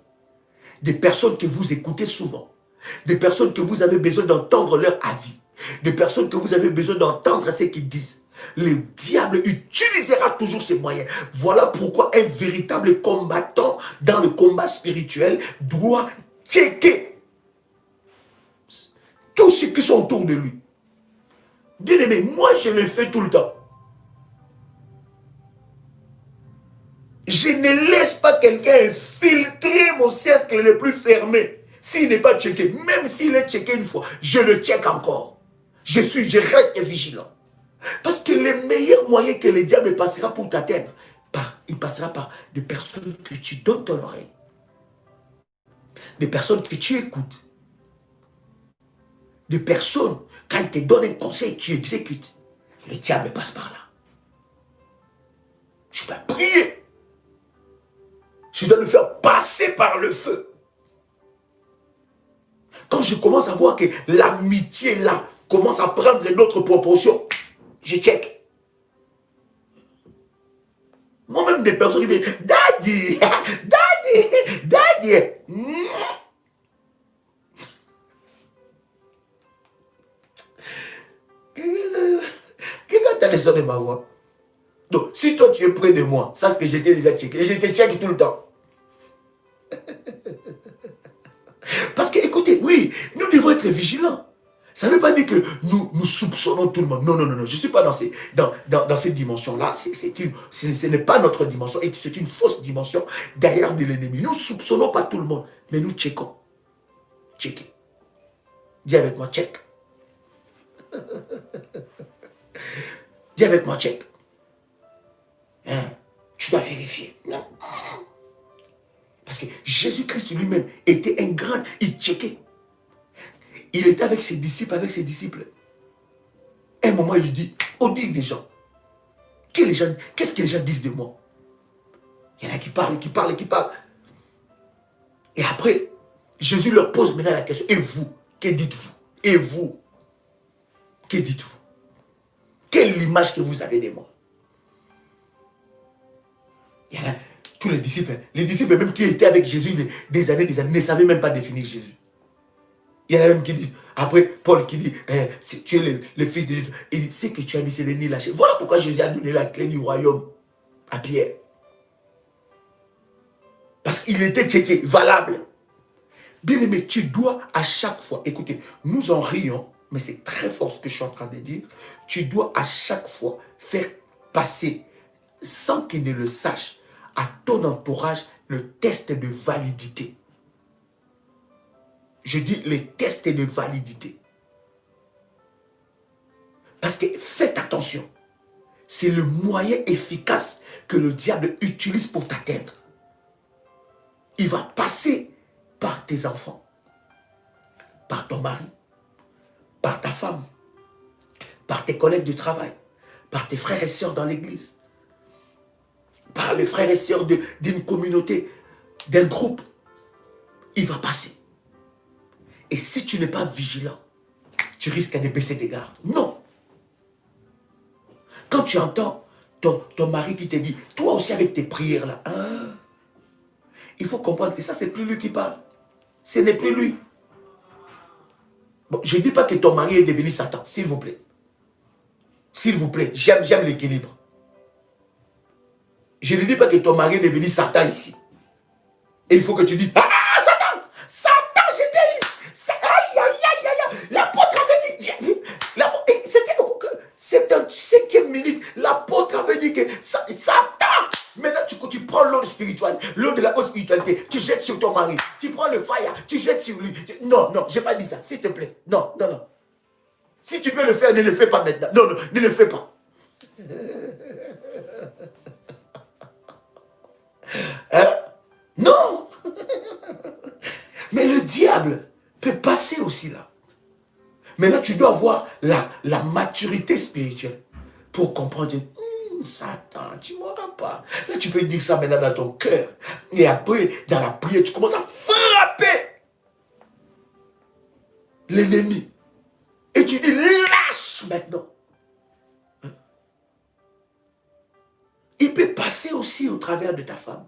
Speaker 1: Des personnes que vous écoutez souvent. Des personnes que vous avez besoin d'entendre leur avis. Des personnes que vous avez besoin d'entendre ce qu'ils disent. Le diable utilisera toujours ces moyens. Voilà pourquoi un véritable combattant dans le combat spirituel doit checker tous ceux qui sont autour de lui. Bien aimé, moi je le fais tout le temps. Je ne laisse pas quelqu'un filtrer mon cercle le plus fermé. S'il n'est pas checké, même s'il est checké une fois, je le check encore. Je reste vigilant. Parce que le meilleur moyen que le diable passera pour t'atteindre, il passera par des personnes que tu donnes ton oreille. Des personnes que tu écoutes. Des personnes, quand ils te donnent un conseil, tu exécutes. Le diable passe par là. Je dois prier. Je dois le faire passer par le feu. Quand je commence à voir que l'amitié là commence à prendre d'autres proportions, je check. Moi-même, des personnes qui viennent, Daddy, Daddy, Daddy. Quelqu'un t'a laissé de ma voix. Donc, si toi tu es près de moi, ça c'est ce que j'étais déjà checké. Et je te check tout le temps. Parce que, écoutez, oui, nous devons être vigilants. Ça ne veut pas dire que nous soupçonnons tout le monde. Non, non, non, non. Je ne suis pas dans cette dimension-là. Ce n'est pas notre dimension. Et c'est une fausse dimension derrière de l'ennemi. Nous ne soupçonnons pas tout le monde. Mais nous checkons. Checker. Dis avec moi, check. Dis avec moi, check. Hein? Tu dois vérifier. Non. Parce que Jésus-Christ lui-même était un grand, il checkait. Il était avec ses disciples, Un moment, il lui dit, on dit des gens, qu'est-ce que les gens disent de moi? Il y en a qui parlent. Et après, Jésus leur pose maintenant la question, et vous, que dites-vous? Et vous, que dites-vous? Quelle est l'image que vous avez de moi? Il y en a tous les disciples même qui étaient avec Jésus des années, ne savaient même pas définir Jésus. Il y en a même qui disent, après Paul qui dit, tu es le fils de Dieu, il dit, ce que tu as dit, c'est le nid lâché. Voilà pourquoi Jésus a donné la clé du royaume à Pierre. Parce qu'il était checké, valable. Bien aimé, tu dois à chaque fois, écoutez, nous en rions, mais c'est très fort ce que je suis en train de dire, tu dois à chaque fois faire passer, sans qu'il ne le sache, à ton entourage le test de validité. Je dis les tests de validité. Parce que faites attention. C'est le moyen efficace que le diable utilise pour t'atteindre. Il va passer par tes enfants, par ton mari, par ta femme, par tes collègues de travail, par tes frères et sœurs dans l'église, par les frères et sœurs d'une communauté, d'un groupe. Il va passer. Et si tu n'es pas vigilant, tu risques de baisser tes gardes. Non. Quand tu entends ton mari qui te dit, toi aussi avec tes prières là, hein, il faut comprendre que ça, c'est plus lui qui parle. Ce n'est plus lui. Bon, je ne dis pas que ton mari est devenu Satan, s'il vous plaît. S'il vous plaît, j'aime l'équilibre. Je ne dis pas que ton mari est devenu Satan ici. Et il faut que tu dises, ah, Satan, Satan, j'étais eu. Aïe, aïe, aïe, aïe. L'apôtre avait dit, c'était en 5e minute, l'apôtre avait dit que Satan. Maintenant, tu prends l'eau spirituelle, l'eau de la haute spiritualité, tu jettes sur ton mari. Tu prends le fire, tu jettes sur lui. Non, non, je n'ai pas dit ça, s'il te plaît. Non, non, non. Si tu veux le faire, ne le fais pas maintenant. Non, non, ne le fais pas. Non. Mais le diable peut passer aussi là. Maintenant, tu dois avoir la maturité spirituelle pour comprendre. Satan, tu ne m'auras pas. Là, tu peux dire ça maintenant dans ton cœur. Et après, dans la prière, tu commences à frapper l'ennemi. Et tu dis, lâche maintenant. Il peut passer aussi au travers de ta femme.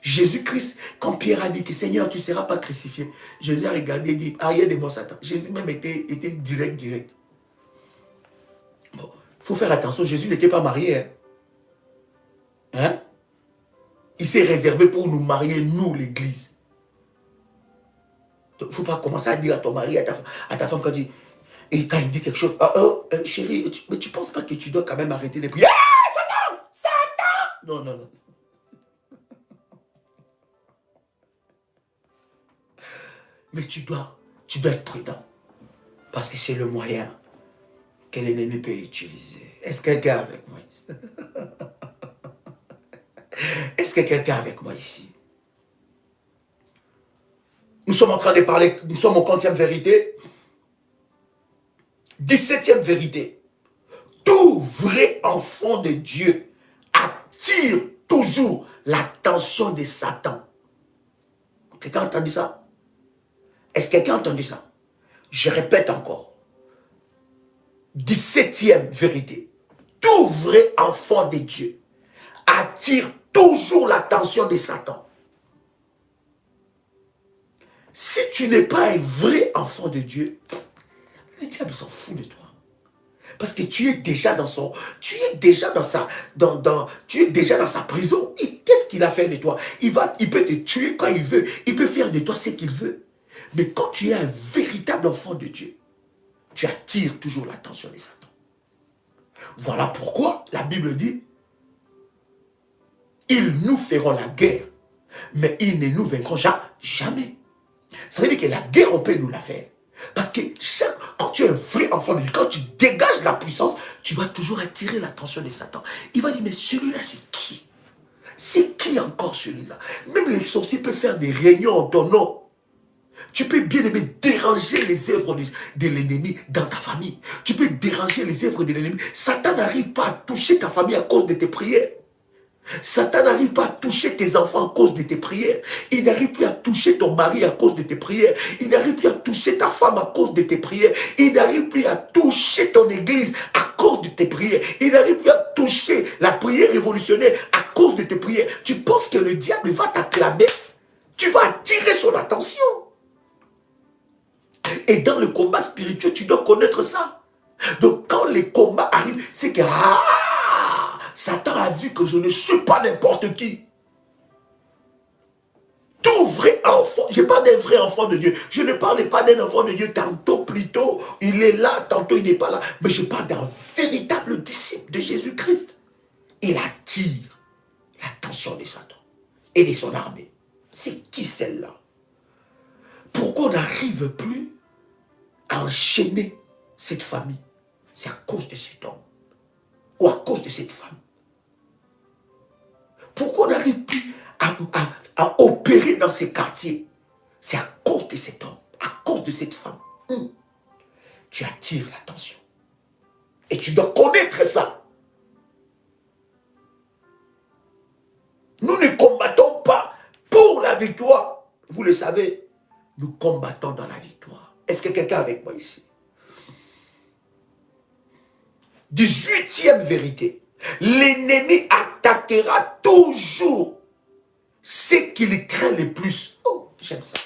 Speaker 1: Jésus-Christ, quand Pierre a dit que Seigneur, tu ne seras pas crucifié, Jésus a regardé et dit, arrière de moi Satan. Jésus même était direct. Bon, faut faire attention, Jésus n'était pas marié. Hein? Hein? Il s'est réservé pour nous marier, nous, l'église. Il ne faut pas commencer à dire à ton mari, à ta femme, et quand il dit quelque chose, chérie, mais tu ne penses pas que tu dois quand même arrêter les prières? Ah, Satan! Satan! Non, non, non. Mais tu dois être prudent. Parce que c'est le moyen que l'ennemi peut utiliser. Est-ce que quelqu'un est avec moi ici? Est-ce que quelqu'un est avec moi ici? Nous sommes en train de parler, nous sommes au 40e vérité. 17e vérité. Tout vrai enfant de Dieu attire toujours l'attention de Satan. Quelqu'un a entendu ça? Est-ce que quelqu'un a entendu ça? Je répète encore. 17e vérité. Tout vrai enfant de Dieu attire toujours l'attention de Satan. Si tu n'es pas un vrai enfant de Dieu, le diable s'en fout de toi. Parce que tu es déjà dans son, tu es déjà dans sa, tu es déjà dans sa prison. Qu'est-ce qu'il a fait de toi? Il peut te tuer quand il veut. Il peut faire de toi ce qu'il veut. Mais quand tu es un véritable enfant de Dieu, tu attires toujours l'attention de Satan. Voilà pourquoi la Bible dit, ils nous feront la guerre, mais ils ne nous vaincront jamais. Ça veut dire que la guerre, on peut nous la faire. Parce que quand tu es un vrai enfant de Dieu, quand tu dégages la puissance, tu vas toujours attirer l'attention de Satan. Il va dire, mais celui-là, c'est qui? C'est qui encore celui-là? Même les sorciers peuvent faire des réunions en ton nom. Tu peux bien aimer déranger les œuvres de l'ennemi dans ta famille. Tu peux déranger les œuvres de l'ennemi. Satan n'arrive pas à toucher ta famille à cause de tes prières. Satan n'arrive pas à toucher tes enfants à cause de tes prières. Il n'arrive plus à toucher ton mari à cause de tes prières. Il n'arrive plus à toucher ta femme à cause de tes prières. Il n'arrive plus à toucher ton église à cause de tes prières. Il n'arrive plus à toucher la prière révolutionnaire à cause de tes prières. Tu penses que le diable va t'acclamer? Tu vas attirer son attention. Et dans le combat spirituel, tu dois connaître ça. Donc quand les combats arrivent, c'est que Satan a vu que je ne suis pas n'importe qui. Tout vrai enfant, je parle d'un vrai enfant de Dieu. Je ne parle pas d'un enfant de Dieu, tantôt plutôt il est là, tantôt il n'est pas là. Mais je parle d'un véritable disciple de Jésus-Christ. Il attire l'attention de Satan et de son armée. C'est qui celle-là? Pourquoi on n'arrive plus à enchaîner cette famille? C'est à cause de cet homme ou à cause de cette femme. Pourquoi on n'arrive plus à opérer dans ces quartiers? C'est à cause de cet homme, à cause de cette femme. Tu attires l'attention. Et tu dois connaître ça. Nous ne combattons pas pour la victoire. Vous le savez, nous combattons dans la victoire. Est-ce que quelqu'un est avec moi ici? 18e vérité. L'ennemi attaquera toujours ce qu'il craint le plus. Oh, j'aime ça.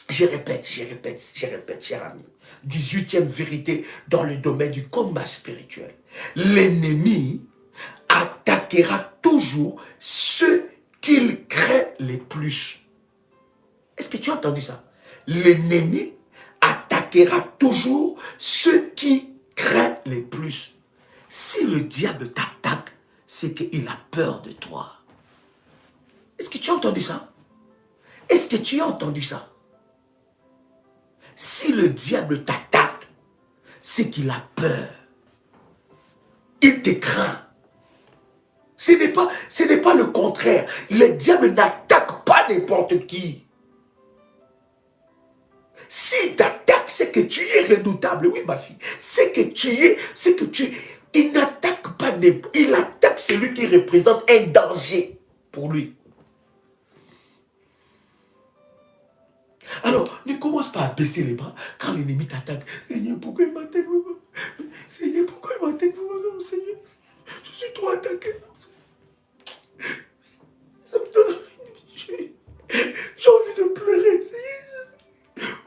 Speaker 1: Je répète, cher ami. 18e vérité dans le domaine du combat spirituel. L'ennemi attaquera toujours ceux qu'il craint le plus. Est-ce que tu as entendu ça? L'ennemi attaquera toujours ceux qui craignent le plus. Si le diable t'attaque, c'est qu'il a peur de toi. Est-ce que tu as entendu ça? Est-ce que tu as entendu ça? Si le diable t'attaque, c'est qu'il a peur. Il te craint. Ce n'est pas le contraire. Le diable n'attaque pas n'importe qui. S'il t'attaque, c'est que tu es redoutable. Oui, ma fille. Il n'attaque pas n'importe qui. Il attaque celui qui représente un danger pour lui. Alors, ne commence pas à baisser les bras quand l'ennemi t'attaque. Seigneur, pourquoi il m'attaque? Seigneur, pourquoi il m'attaque? Non, Seigneur, je suis trop attaqué. Ça me donne envie. J'ai envie de pleurer, Seigneur.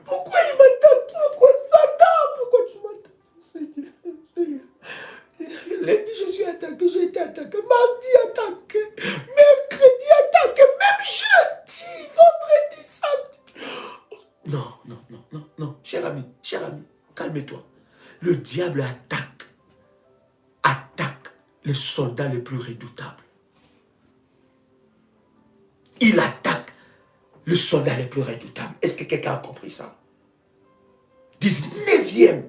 Speaker 1: Pourquoi il m'attaque? Pourquoi Satan? Pourquoi tu m'attaques, Seigneur? calme-toi. Le diable attaque les soldats les plus redoutables. Il attaque les soldats les plus redoutables. Est-ce que quelqu'un a compris ça? 19e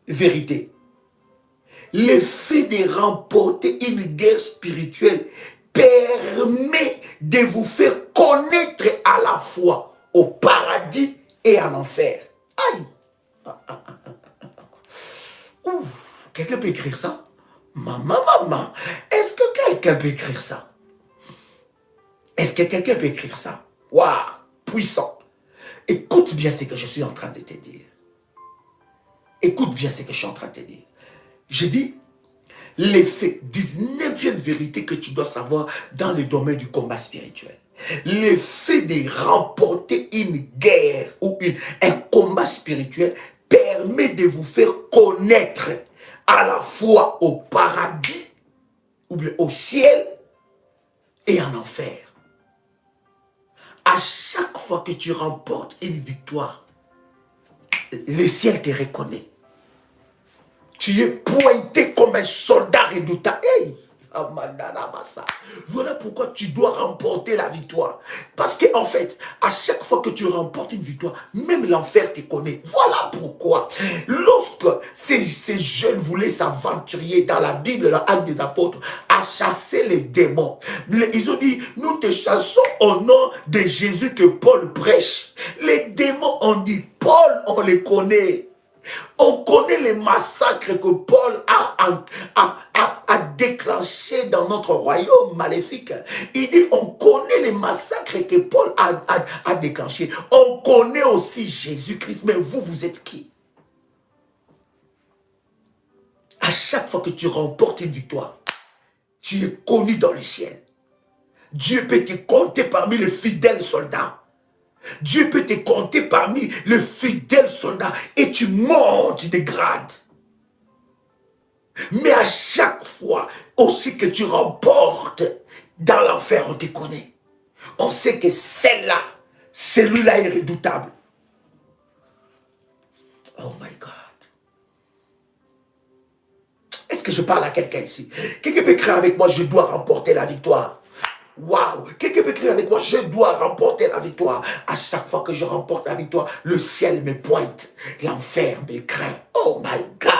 Speaker 1: vérité. L'effet de remporter une guerre spirituelle permet de vous faire connaître à la fois au paradis et en enfer. Aïe! Quelqu'un peut écrire ça? Maman, est-ce que quelqu'un peut écrire ça? Est-ce que quelqu'un peut écrire ça? Waouh! Puissant! Écoute bien ce que je suis en train de te dire. Écoute bien ce que je suis en train de te dire. Je dis, l'effet, 19e vérité que tu dois savoir dans le domaine du combat spirituel. L'effet de remporter une guerre ou un combat spirituel permet de vous faire connaître à la fois au paradis, ou bien au ciel et en enfer. À chaque fois que tu remportes une victoire, le ciel te reconnaît. Tu es pointé comme un soldat redoutable. Hey! Voilà pourquoi tu dois remporter la victoire. Parce qu'en fait, à chaque fois que tu remportes une victoire, même l'enfer te connaît. Voilà pourquoi, lorsque ces jeunes voulaient s'aventurer dans la Bible, dans l'Acte des Apôtres, à chasser les démons, ils ont dit, nous te chassons au nom de Jésus que Paul prêche. Les démons ont dit, Paul, on les connaît. On connaît les massacres que Paul a déclenchés dans notre royaume maléfique. Il dit, on connaît les massacres que Paul a déclenchés. On connaît aussi Jésus-Christ. Mais vous, vous êtes qui? À chaque fois que tu remportes une victoire, tu es connu dans le ciel. Dieu peut te compter parmi les fidèles soldats. Dieu peut te compter parmi les fidèles soldats et tu montes de grade. Mais à chaque fois aussi que tu remportes dans l'enfer, on te connaît. On sait que celle-là, celui-là est redoutable. Oh my God. Est-ce que je parle à quelqu'un ici? Quelqu'un peut écrire avec moi, je dois remporter la victoire. Waouh! Quelqu'un peut écrire avec moi, je dois remporter la victoire. À chaque fois que je remporte la victoire, le ciel me pointe, l'enfer me craint. Oh my God!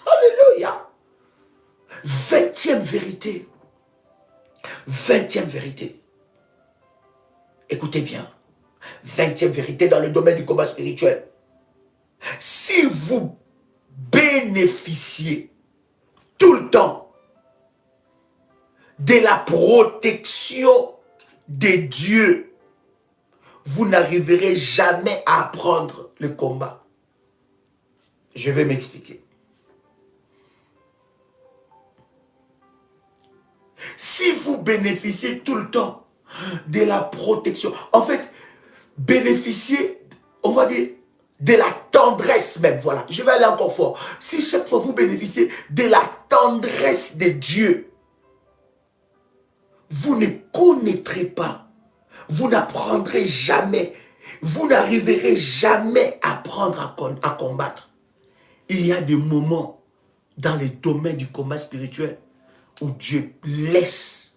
Speaker 1: Alléluia! 20e vérité. 20e vérité. Écoutez bien. 20e vérité dans le domaine du combat spirituel. Si vous bénéficiez tout le temps de la protection de Dieu, vous n'arriverez jamais à apprendre le combat. Je vais m'expliquer. Si vous bénéficiez tout le temps de la protection, en fait, bénéficiez, on va dire, de la tendresse même, voilà, je vais aller encore fort. Si chaque fois vous bénéficiez de la tendresse de Dieu, vous ne connaîtrez pas, vous n'apprendrez jamais, vous n'arriverez jamais à apprendre à combattre. Il y a des moments dans les domaines du combat spirituel où Dieu laisse,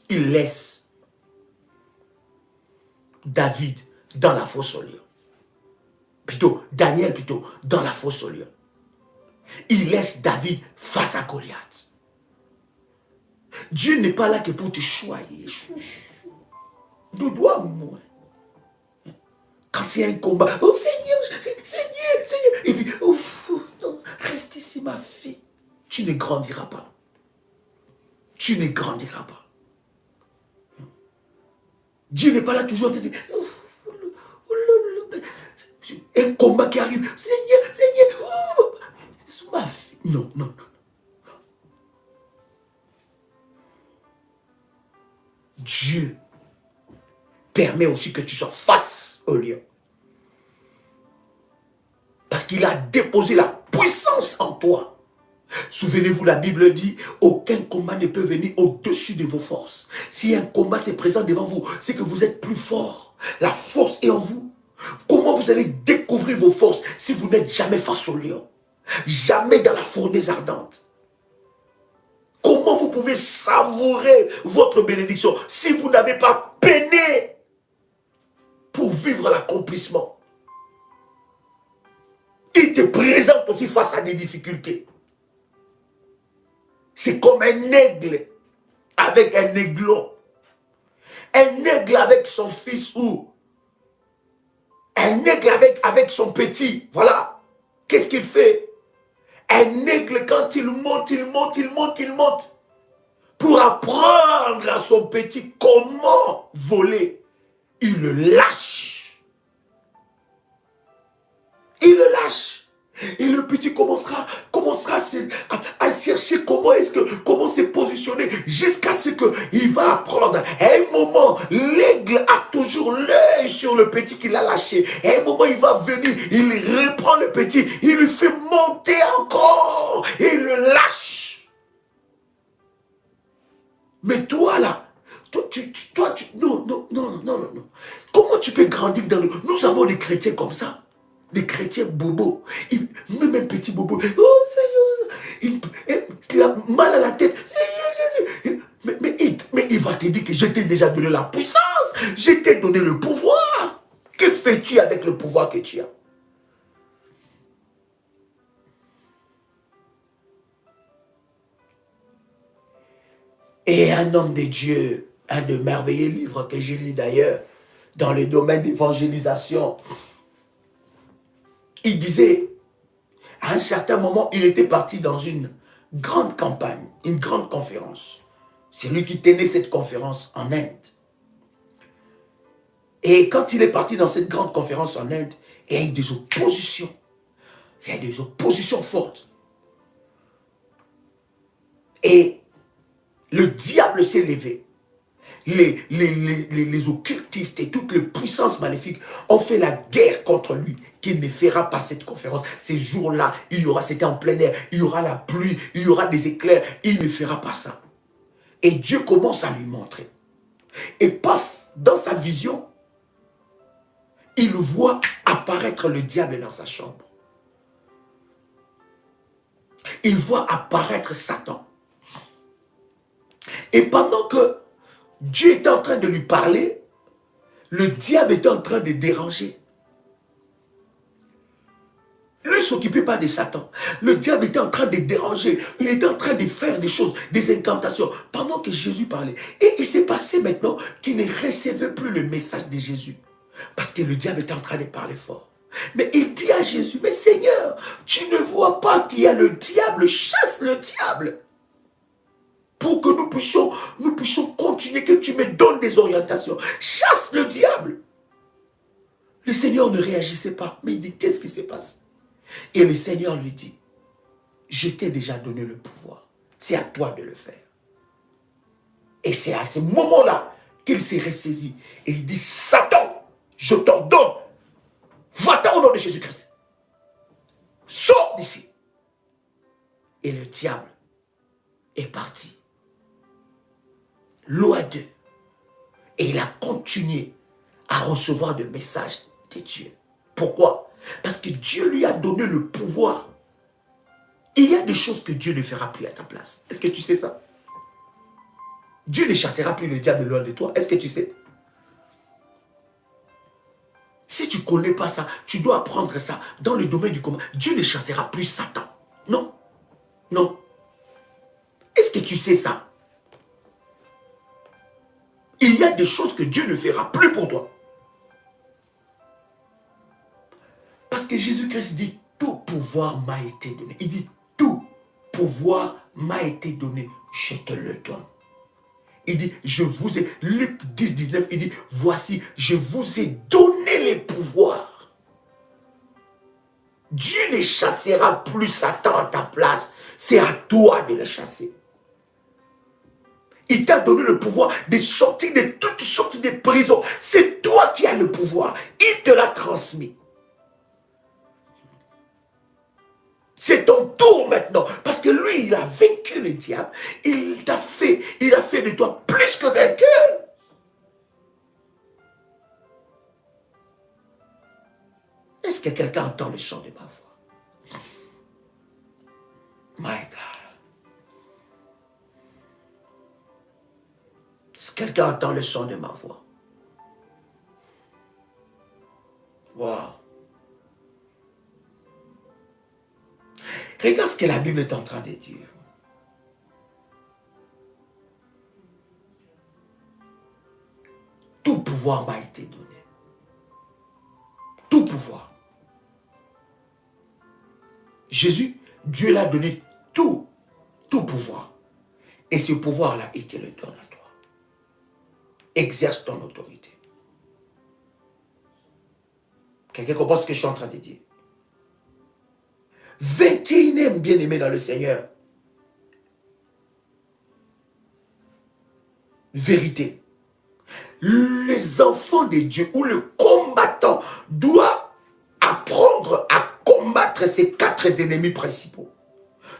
Speaker 1: il laisse David dans la fosse aux lions. Plutôt, Daniel plutôt, dans la fosse aux lions. Il laisse David face à Goliath. Dieu n'est pas là que pour te choyer. De doigt, moi. Quand il y a un combat, oh Seigneur, Seigneur. Et puis, oh, non, reste ici, ma fille. Tu ne grandiras pas. Tu ne grandiras pas. Dieu n'est pas là toujours. Un combat qui arrive. Seigneur, oh, ma fille. Non, non. Dieu permet aussi que tu sois face au lion. Parce qu'il a déposé la puissance en toi. Souvenez-vous, la Bible dit, aucun combat ne peut venir au-dessus de vos forces. Si un combat se présente devant vous, c'est que vous êtes plus fort. La force est en vous. Comment vous allez découvrir vos forces si vous n'êtes jamais face au lion? Jamais dans la fournaise ardente. Comment vous pouvez savourer votre bénédiction si vous n'avez pas peiné pour vivre l'accomplissement? Il te présente aussi face à des difficultés. C'est comme un aigle avec un aiglon. Un aigle avec son fils ou un aigle avec son petit. Voilà. Qu'est-ce qu'il fait? Un aigle, quand il monte, pour apprendre à son petit comment voler, il le lâche. Il le lâche. Et le petit commencera à chercher comment se positionner jusqu'à ce qu'il va apprendre. À un moment, l'aigle a toujours l'œil sur le petit qu'il a lâché. À un moment, il va venir, il reprend le petit, il le fait monter encore et il le lâche. Mais toi là, non. Comment tu peux grandir dans le... Nous avons des chrétiens comme ça. Les chrétiens bobos, même un petit bobo, oh Seigneur, il a mal à la tête, Seigneur Jésus. Mais il va te dire que je t'ai déjà donné la puissance, je t'ai donné le pouvoir. Que fais-tu avec le pouvoir que tu as? Et un homme de Dieu, un de merveilleux livres que j'ai lu d'ailleurs, dans le domaine d'évangélisation, il disait, à un certain moment, il était parti dans une grande campagne, une grande conférence. C'est lui qui tenait cette conférence en Inde. Et quand il est parti dans cette grande conférence en Inde, il y a eu des oppositions. Il y a des oppositions fortes. Et le diable s'est levé. Les occultistes et toutes les puissances maléfiques ont fait la guerre contre lui, qu'il ne fera pas cette conférence. Ces jours-là, c'était en plein air, il y aura la pluie, il y aura des éclairs, il ne fera pas ça. Et Dieu commence à lui montrer. Et paf, dans sa vision, il voit apparaître le diable dans sa chambre. Il voit apparaître Satan. Et pendant que Dieu était en train de lui parler, le diable était en train de déranger. Lui ne s'occupait pas de Satan. Le diable était en train de déranger. Il était en train de faire des choses, des incantations, pendant que Jésus parlait. Et il s'est passé maintenant qu'il ne recevait plus le message de Jésus. Parce que le diable était en train de parler fort. Mais il dit à Jésus, mais Seigneur, tu ne vois pas qu'il y a le diable, chasse le diable. Pour que nous puissions continuer, que tu me donnes des orientations. Chasse le diable. Le Seigneur ne réagissait pas. Mais il dit, qu'est-ce qui se passe? Et le Seigneur lui dit, je t'ai déjà donné le pouvoir. C'est à toi de le faire. Et c'est à ce moment-là qu'il s'est ressaisi. Et il dit, Satan, je t'ordonne, va-t'en au nom de Jésus-Christ. Sors d'ici. Et le diable est parti. Loin d'eux. Et il a continué à recevoir des messages de Dieu. Pourquoi? Parce que Dieu lui a donné le pouvoir. Il y a des choses que Dieu ne fera plus à ta place. Est-ce que tu sais ça? Dieu ne chassera plus le diable loin de toi. Est-ce que tu sais? Si tu ne connais pas ça, tu dois apprendre ça dans le domaine du commun. Dieu ne chassera plus Satan. Non. Non. Est-ce que tu sais ça? Il y a des choses que Dieu ne fera plus pour toi. Parce que Jésus-Christ dit, tout pouvoir m'a été donné. Il dit, tout pouvoir m'a été donné, je te le donne. Il dit, je vous ai, Luc 10, 19, il dit, voici, je vous ai donné les pouvoirs. Dieu ne chassera plus Satan à ta place. C'est à toi de le chasser. Il t'a donné le pouvoir de sortir de toutes sortes de prisons. C'est toi qui as le pouvoir. Il te l'a transmis. C'est ton tour maintenant. Parce que lui, il a vaincu le diable. Il a fait de toi plus que vainqueur. que quelqu'un entend le son de ma voix? My God. Est-ce que quelqu'un entend le son de ma voix? Wow. Regarde ce que la Bible est en train de dire. Tout pouvoir m'a été donné. Tout pouvoir. Jésus, Dieu l'a donné tout pouvoir. Et ce pouvoir-là, il te le donne à toi. Exerce ton autorité. Quelqu'un comprend ce que je suis en train de dire? 21e bien-aimé dans le Seigneur. Vérité. Les enfants de Dieu ou le combattant doit apprendre à combattre ces 4 ennemis principaux.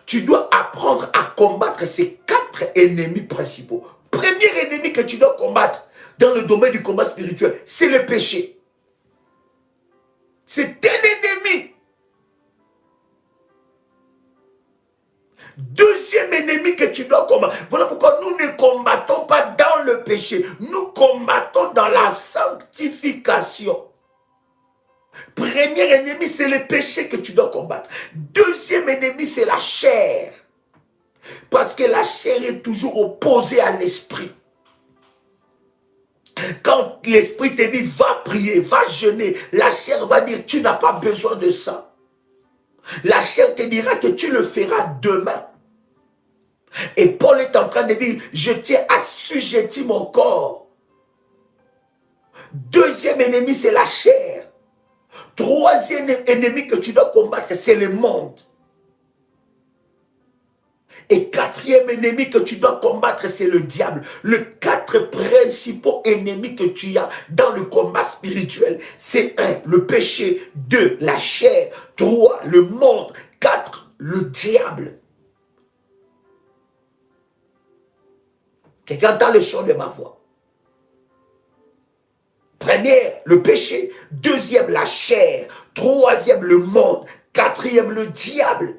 Speaker 1: Tu dois apprendre à combattre ces 4 ennemis principaux. Premier ennemi que tu dois combattre dans le domaine du combat spirituel, c'est le péché. C'est un ennemi. Deuxième ennemi que tu dois combattre. Voilà pourquoi nous ne combattons pas dans le péché. Nous combattons dans la sanctification. Premier ennemi, c'est le péché que tu dois combattre. Deuxième ennemi, c'est la chair. Parce que la chair est toujours opposée à l'esprit. Quand l'esprit te dit, va prier, va jeûner, la chair va dire, tu n'as pas besoin de ça. La chair te dira que tu le feras demain. Et Paul est en train de dire, je tiens à assujettir mon corps. Deuxième ennemi, c'est la chair. Troisième ennemi que tu dois combattre, c'est le monde. Et quatrième ennemi que tu dois combattre, c'est le diable. Les 4 principaux ennemis que tu as dans le combat spirituel, c'est 1, le péché, 2, la chair, 3, le monde, 4, le diable. Quelqu'un entend le son de ma voix? Première, le péché. Deuxième, la chair. Troisième, le monde. Quatrième, le diable.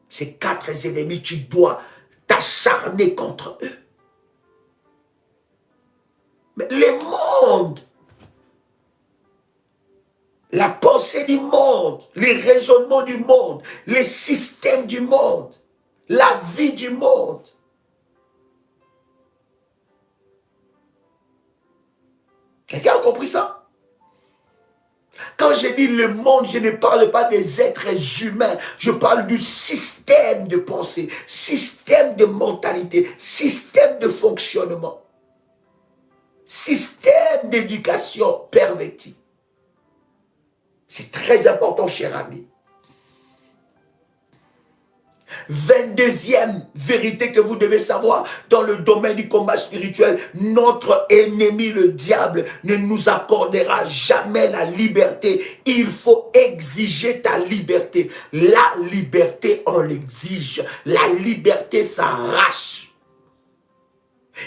Speaker 1: Ces 4 ennemis, tu dois t'acharner contre eux. Mais le monde, la pensée du monde, les raisonnements du monde, les systèmes du monde, la vie du monde. Quelqu'un a compris ça? Quand je dis le monde, je ne parle pas des êtres humains. Je parle du système de pensée, système de mentalité, système de fonctionnement, système d'éducation perverti. C'est très important, cher ami. 22e vérité que vous devez savoir dans le domaine du combat spirituel, notre ennemi le diable ne nous accordera jamais la liberté. Il faut exiger ta liberté. La liberté, on l'exige. La liberté s'arrache.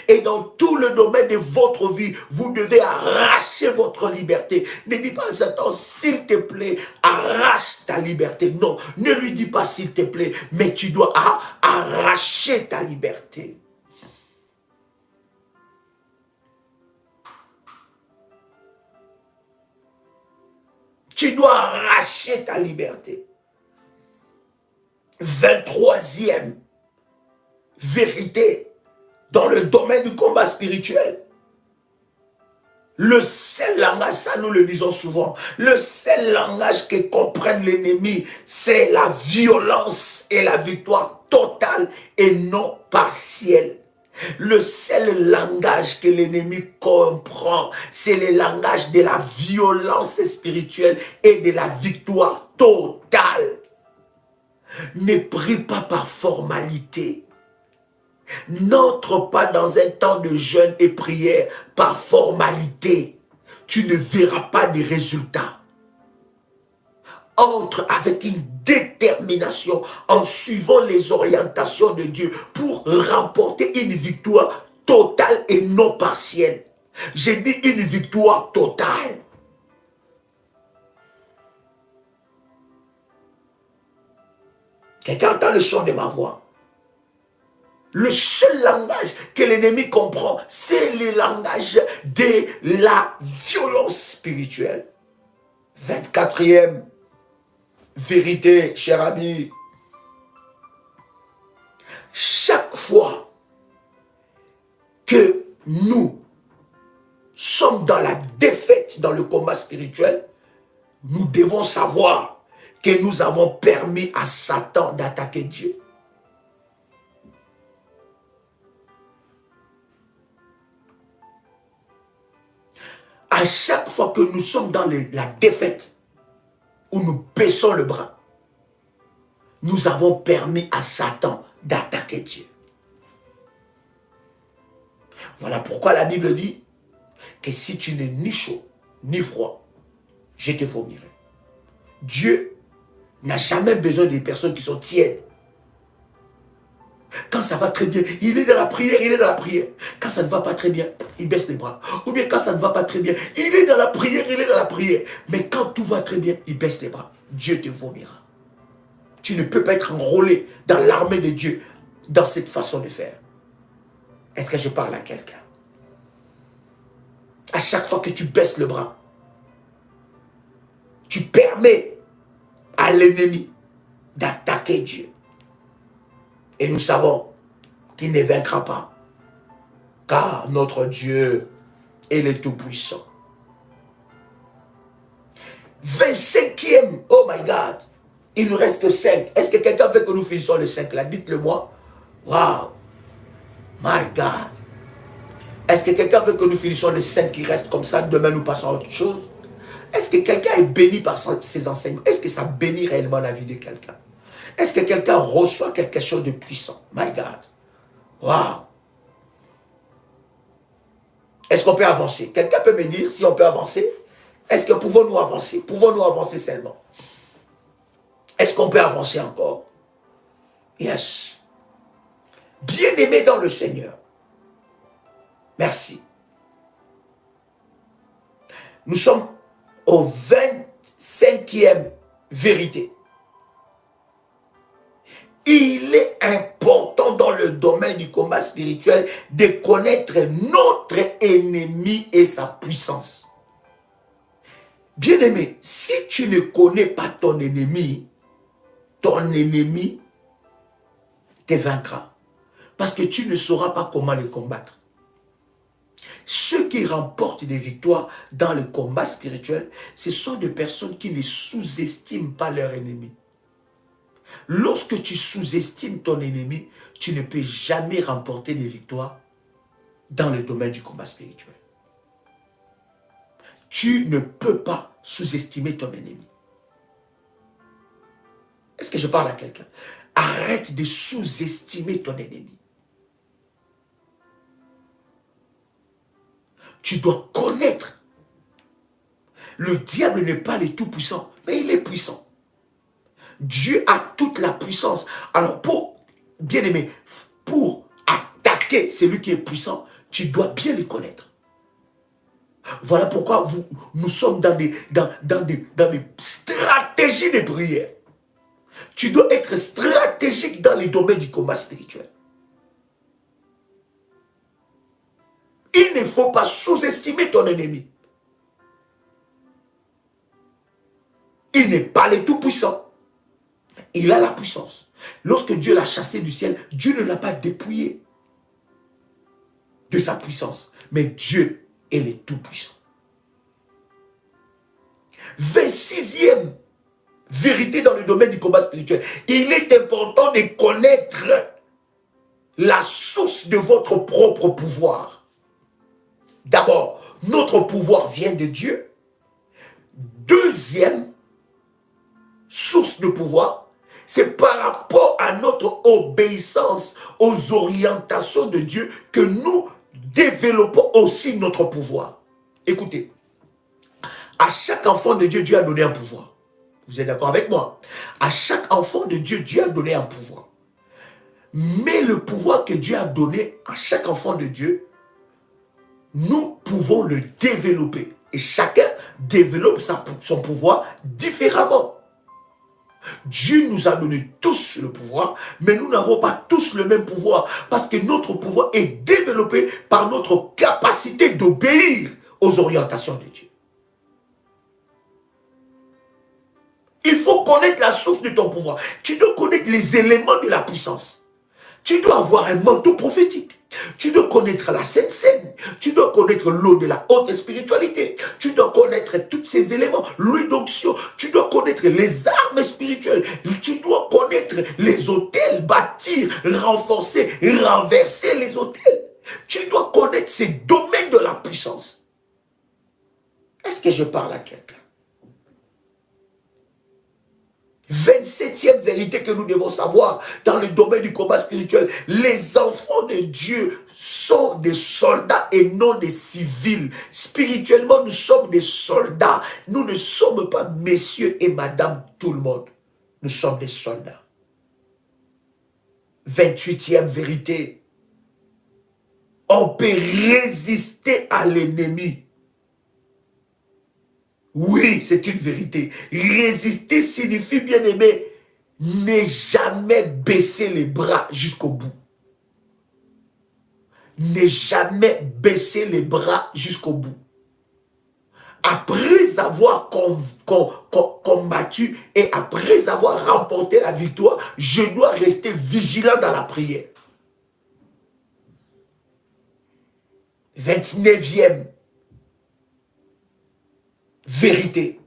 Speaker 1: Et dans tout le domaine de votre vie, vous devez arracher votre liberté. Ne dis pas à Satan, s'il te plaît, arrache ta liberté. Non, ne lui dis pas s'il te plaît, mais tu dois arracher ta liberté. Tu dois arracher ta liberté. 23e vérité dans le domaine du combat spirituel. Le seul langage, ça nous le disons souvent, le seul langage que comprenne l'ennemi, c'est la violence et la victoire totale et non partielle. Le seul langage que l'ennemi comprend, c'est le langage de la violence spirituelle et de la victoire totale. Ne prie pas par formalité. N'entre pas dans un temps de jeûne et prière par formalité. Tu ne verras pas de résultats. Entre avec une détermination en suivant les orientations de Dieu pour remporter une victoire totale et non partielle. J'ai dit une victoire totale. Quelqu'un entend le son de ma voix. Le seul langage que l'ennemi comprend, c'est le langage de la violence spirituelle. 24e vérité, cher ami. Chaque fois que nous sommes dans la défaite dans le combat spirituel, nous devons savoir que nous avons permis à Satan d'attaquer Dieu. À chaque fois que nous sommes dans la défaite, où nous baissons le bras, nous avons permis à Satan d'attaquer Dieu. Voilà pourquoi la Bible dit que si tu n'es ni chaud, ni froid, je te vomirai. Dieu n'a jamais besoin des personnes qui sont tièdes. Quand ça va très bien, il est dans la prière, il est dans la prière. Quand ça ne va pas très bien, il baisse les bras. Ou bien quand ça ne va pas très bien, il est dans la prière, il est dans la prière. Mais quand tout va très bien, il baisse les bras. Dieu te vomira. Tu ne peux pas être enrôlé dans l'armée de Dieu dans cette façon de faire. Est-ce que je parle à quelqu'un? À chaque fois que tu baisses le bras, tu permets à l'ennemi d'attaquer Dieu. Et nous savons qu'il ne vaincra pas. Car notre Dieu est le Tout-Puissant. 25e, oh my God. Il ne nous reste que 5. Est-ce que quelqu'un veut que nous finissions les 5 là? Dites-le moi. Wow. My God. Est-ce que quelqu'un veut que nous finissions les 5 qui restent comme ça? Demain nous passons à autre chose. Est-ce que quelqu'un est béni par ces enseignements? Est-ce que ça bénit réellement la vie de quelqu'un? Est-ce que quelqu'un reçoit quelque chose de puissant? My God. Wow. Est-ce qu'on peut avancer? Quelqu'un peut me dire si on peut avancer? Est-ce que pouvons-nous avancer? Pouvons-nous avancer seulement? Est-ce qu'on peut avancer encore? Yes. Bien-aimé dans le Seigneur. Merci. Nous sommes au 25e vérité. Il est important dans le domaine du combat spirituel de connaître notre ennemi et sa puissance. Bien-aimé, si tu ne connais pas ton ennemi te vaincra. Parce que tu ne sauras pas comment le combattre. Ceux qui remportent des victoires dans le combat spirituel, ce sont des personnes qui ne sous-estiment pas leur ennemi. Lorsque tu sous-estimes ton ennemi, tu ne peux jamais remporter des victoires dans le domaine du combat spirituel. Tu ne peux pas sous-estimer ton ennemi. Est-ce que je parle à quelqu'un? Arrête de sous-estimer ton ennemi. Tu dois connaître. Le diable n'est pas le tout-puissant, mais il est puissant. Dieu a toute la puissance. Alors, bien aimé, pour attaquer celui qui est puissant, tu dois bien le connaître. Voilà pourquoi nous sommes dans des stratégies de prière. Tu dois être stratégique dans les domaines du combat spirituel. Il ne faut pas sous-estimer ton ennemi. Il n'est pas le tout-puissant. Il a la puissance. Lorsque Dieu l'a chassé du ciel, Dieu ne l'a pas dépouillé de sa puissance. Mais Dieu est le tout-puissant. 26e vérité dans le domaine du combat spirituel. Il est important de connaître la source de votre propre pouvoir. D'abord, notre pouvoir vient de Dieu. Deuxième source de pouvoir, c'est par rapport à notre obéissance aux orientations de Dieu que nous développons aussi notre pouvoir. Écoutez, à chaque enfant de Dieu, Dieu a donné un pouvoir. Vous êtes d'accord avec moi? À chaque enfant de Dieu, Dieu a donné un pouvoir. Mais le pouvoir que Dieu a donné à chaque enfant de Dieu, nous pouvons le développer. Et chacun développe son pouvoir différemment. Dieu nous a donné tous le pouvoir, mais nous n'avons pas tous le même pouvoir, parce que notre pouvoir est développé par notre capacité d'obéir aux orientations de Dieu. Il faut connaître la source de ton pouvoir. Tu dois connaître les éléments de la puissance. Tu dois avoir un manteau prophétique. Tu dois connaître la Sainte Seine. Tu dois connaître l'eau de la haute spiritualité. Tu dois connaître tous ces éléments. L'huile d'onction. Tu dois connaître les armes spirituelles. Tu dois connaître les autels. Bâtir, renforcer, renverser les autels. Tu dois connaître ces domaines de la puissance. Est-ce que je parle à quelqu'un? 27e vérité que nous devons savoir dans le domaine du combat spirituel. Les enfants de Dieu sont des soldats et non des civils. Spirituellement, nous sommes des soldats. Nous ne sommes pas messieurs et madame tout le monde. Nous sommes des soldats. 28e vérité. On peut résister à l'ennemi. Oui, c'est une vérité. Résister signifie, bien aimé, ne jamais baisser les bras jusqu'au bout. Ne jamais baisser les bras jusqu'au bout. Après avoir combattu et après avoir remporté la victoire, je dois rester vigilant dans la prière. 29e vérité.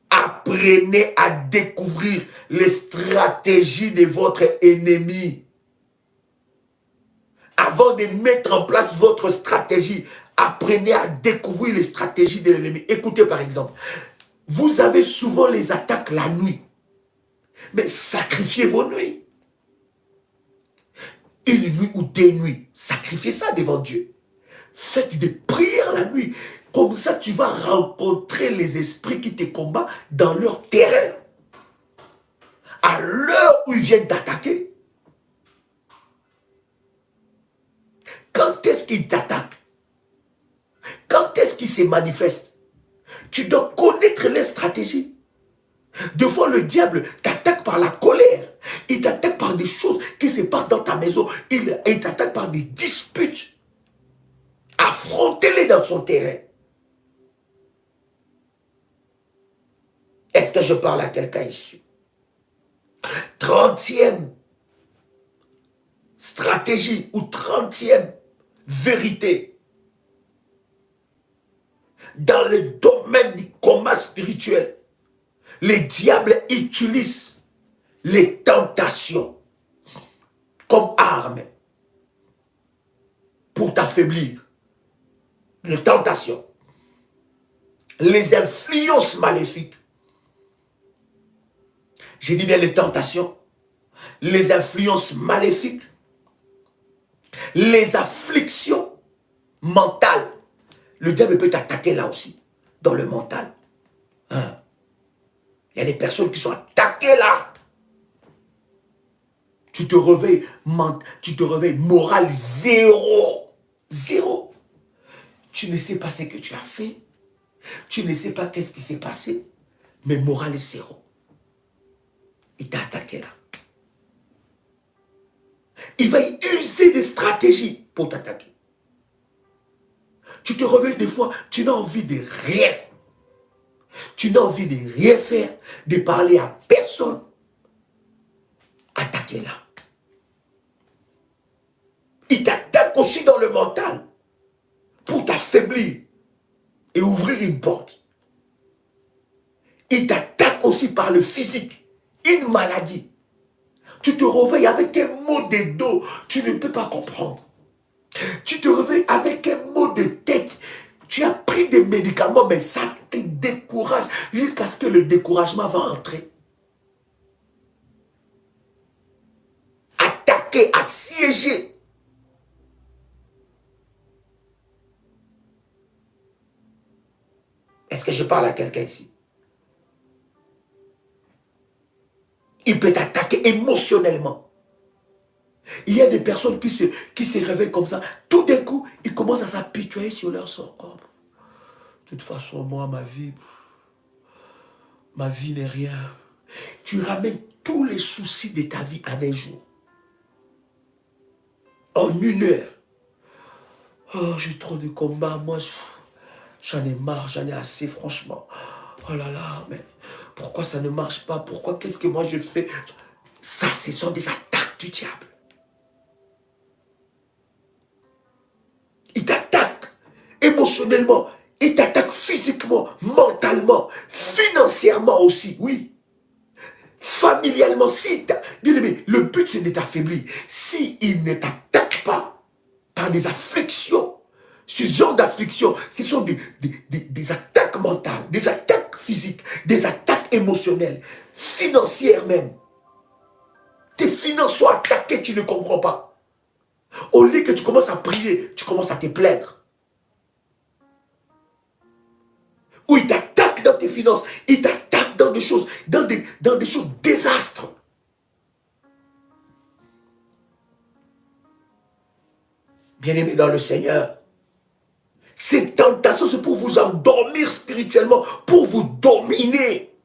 Speaker 1: Apprenez à découvrir les stratégies de votre ennemi. Avant de mettre en place votre stratégie, apprenez à découvrir les stratégies de l'ennemi. Écoutez par exemple, vous avez souvent les attaques la nuit. Mais sacrifiez vos nuits. Une nuit ou deux nuits, sacrifiez ça devant Dieu. Faites des prières la nuit. Comme ça, tu vas rencontrer les esprits qui te combattent dans leur terrain. À l'heure où ils viennent t'attaquer. Quand est-ce qu'ils t'attaquent? Quand est-ce qu'ils se manifestent? Tu dois connaître les stratégies. Des fois, le diable t'attaque par la colère. Il t'attaque par des choses qui se passent dans ta maison. Il t'attaque par des disputes. Affrontez-les dans son terrain. Est-ce que je parle à quelqu'un ici? 30e stratégie ou 30e vérité. Dans le domaine du combat spirituel, les diables utilisent les tentations comme arme pour t'affaiblir. Les tentations, les influences maléfiques. J'ai dit bien les tentations, les influences maléfiques, les afflictions mentales. Le diable peut t'attaquer là aussi, dans le mental. Hein? Il y a des personnes qui sont attaquées là. Tu te réveilles moral zéro. Zéro. Tu ne sais pas ce que tu as fait. Tu ne sais pas qu'est-ce qui s'est passé. Mais moral est zéro. Il t'a attaqué là. Il va user des stratégies pour t'attaquer. Tu te réveilles des fois, tu n'as envie de rien. Tu n'as envie de rien faire, de parler à personne. Attaquer là. Il t'attaque aussi dans le mental pour t'affaiblir et ouvrir une porte. Il t'attaque aussi par le physique. Une maladie. Tu te réveilles avec un mot de dos, tu ne peux pas comprendre. Tu te réveilles avec un mot de tête. Tu as pris des médicaments, mais ça te décourage jusqu'à ce que le découragement va entrer. Attaquer, assiéger. Est-ce que je parle à quelqu'un ici? Il peut t'attaquer émotionnellement. Il y a des personnes qui se réveillent comme ça. Tout d'un coup, ils commencent à s'apitoyer sur leur sort. Oh, de toute façon, moi, ma vie n'est rien. Tu ramènes tous les soucis de ta vie en un jour. En 1 heure. Oh, j'ai trop de combats. Moi, j'en ai marre, j'en ai assez, franchement. Oh là là, mais pourquoi ça ne marche pas? Pourquoi? Qu'est-ce que moi je fais? Ça, ce sont des attaques du diable. Il t'attaque émotionnellement. Il t'attaque physiquement, mentalement, financièrement aussi, oui. Familialement, si bien aimé, le but c'est de t'affaiblir. S'il ne t'attaque pas par des afflictions, ce genre d'afflictions, ce sont des attaques mentales, des attaques physiques, des attaques émotionnelles, financières même. Tes finances sont attaquées, tu ne comprends pas. Au lieu que tu commences à prier, tu commences à te plaindre. Ou il t'attaque dans tes finances, il t'attaque dans des choses, dans des choses désastres. Bien-aimés dans le Seigneur, ces tentations, c'est pour vous endormir spirituellement, pour vous dominer.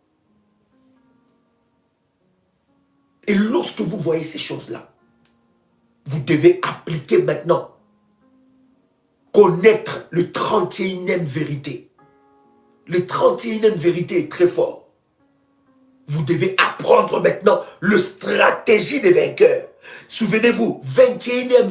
Speaker 1: Et lorsque vous voyez ces choses-là, vous devez appliquer maintenant, connaître le 31e vérité. Le 31e vérité est très fort. Vous devez apprendre maintenant le stratégie des vainqueurs. Souvenez-vous, 29e,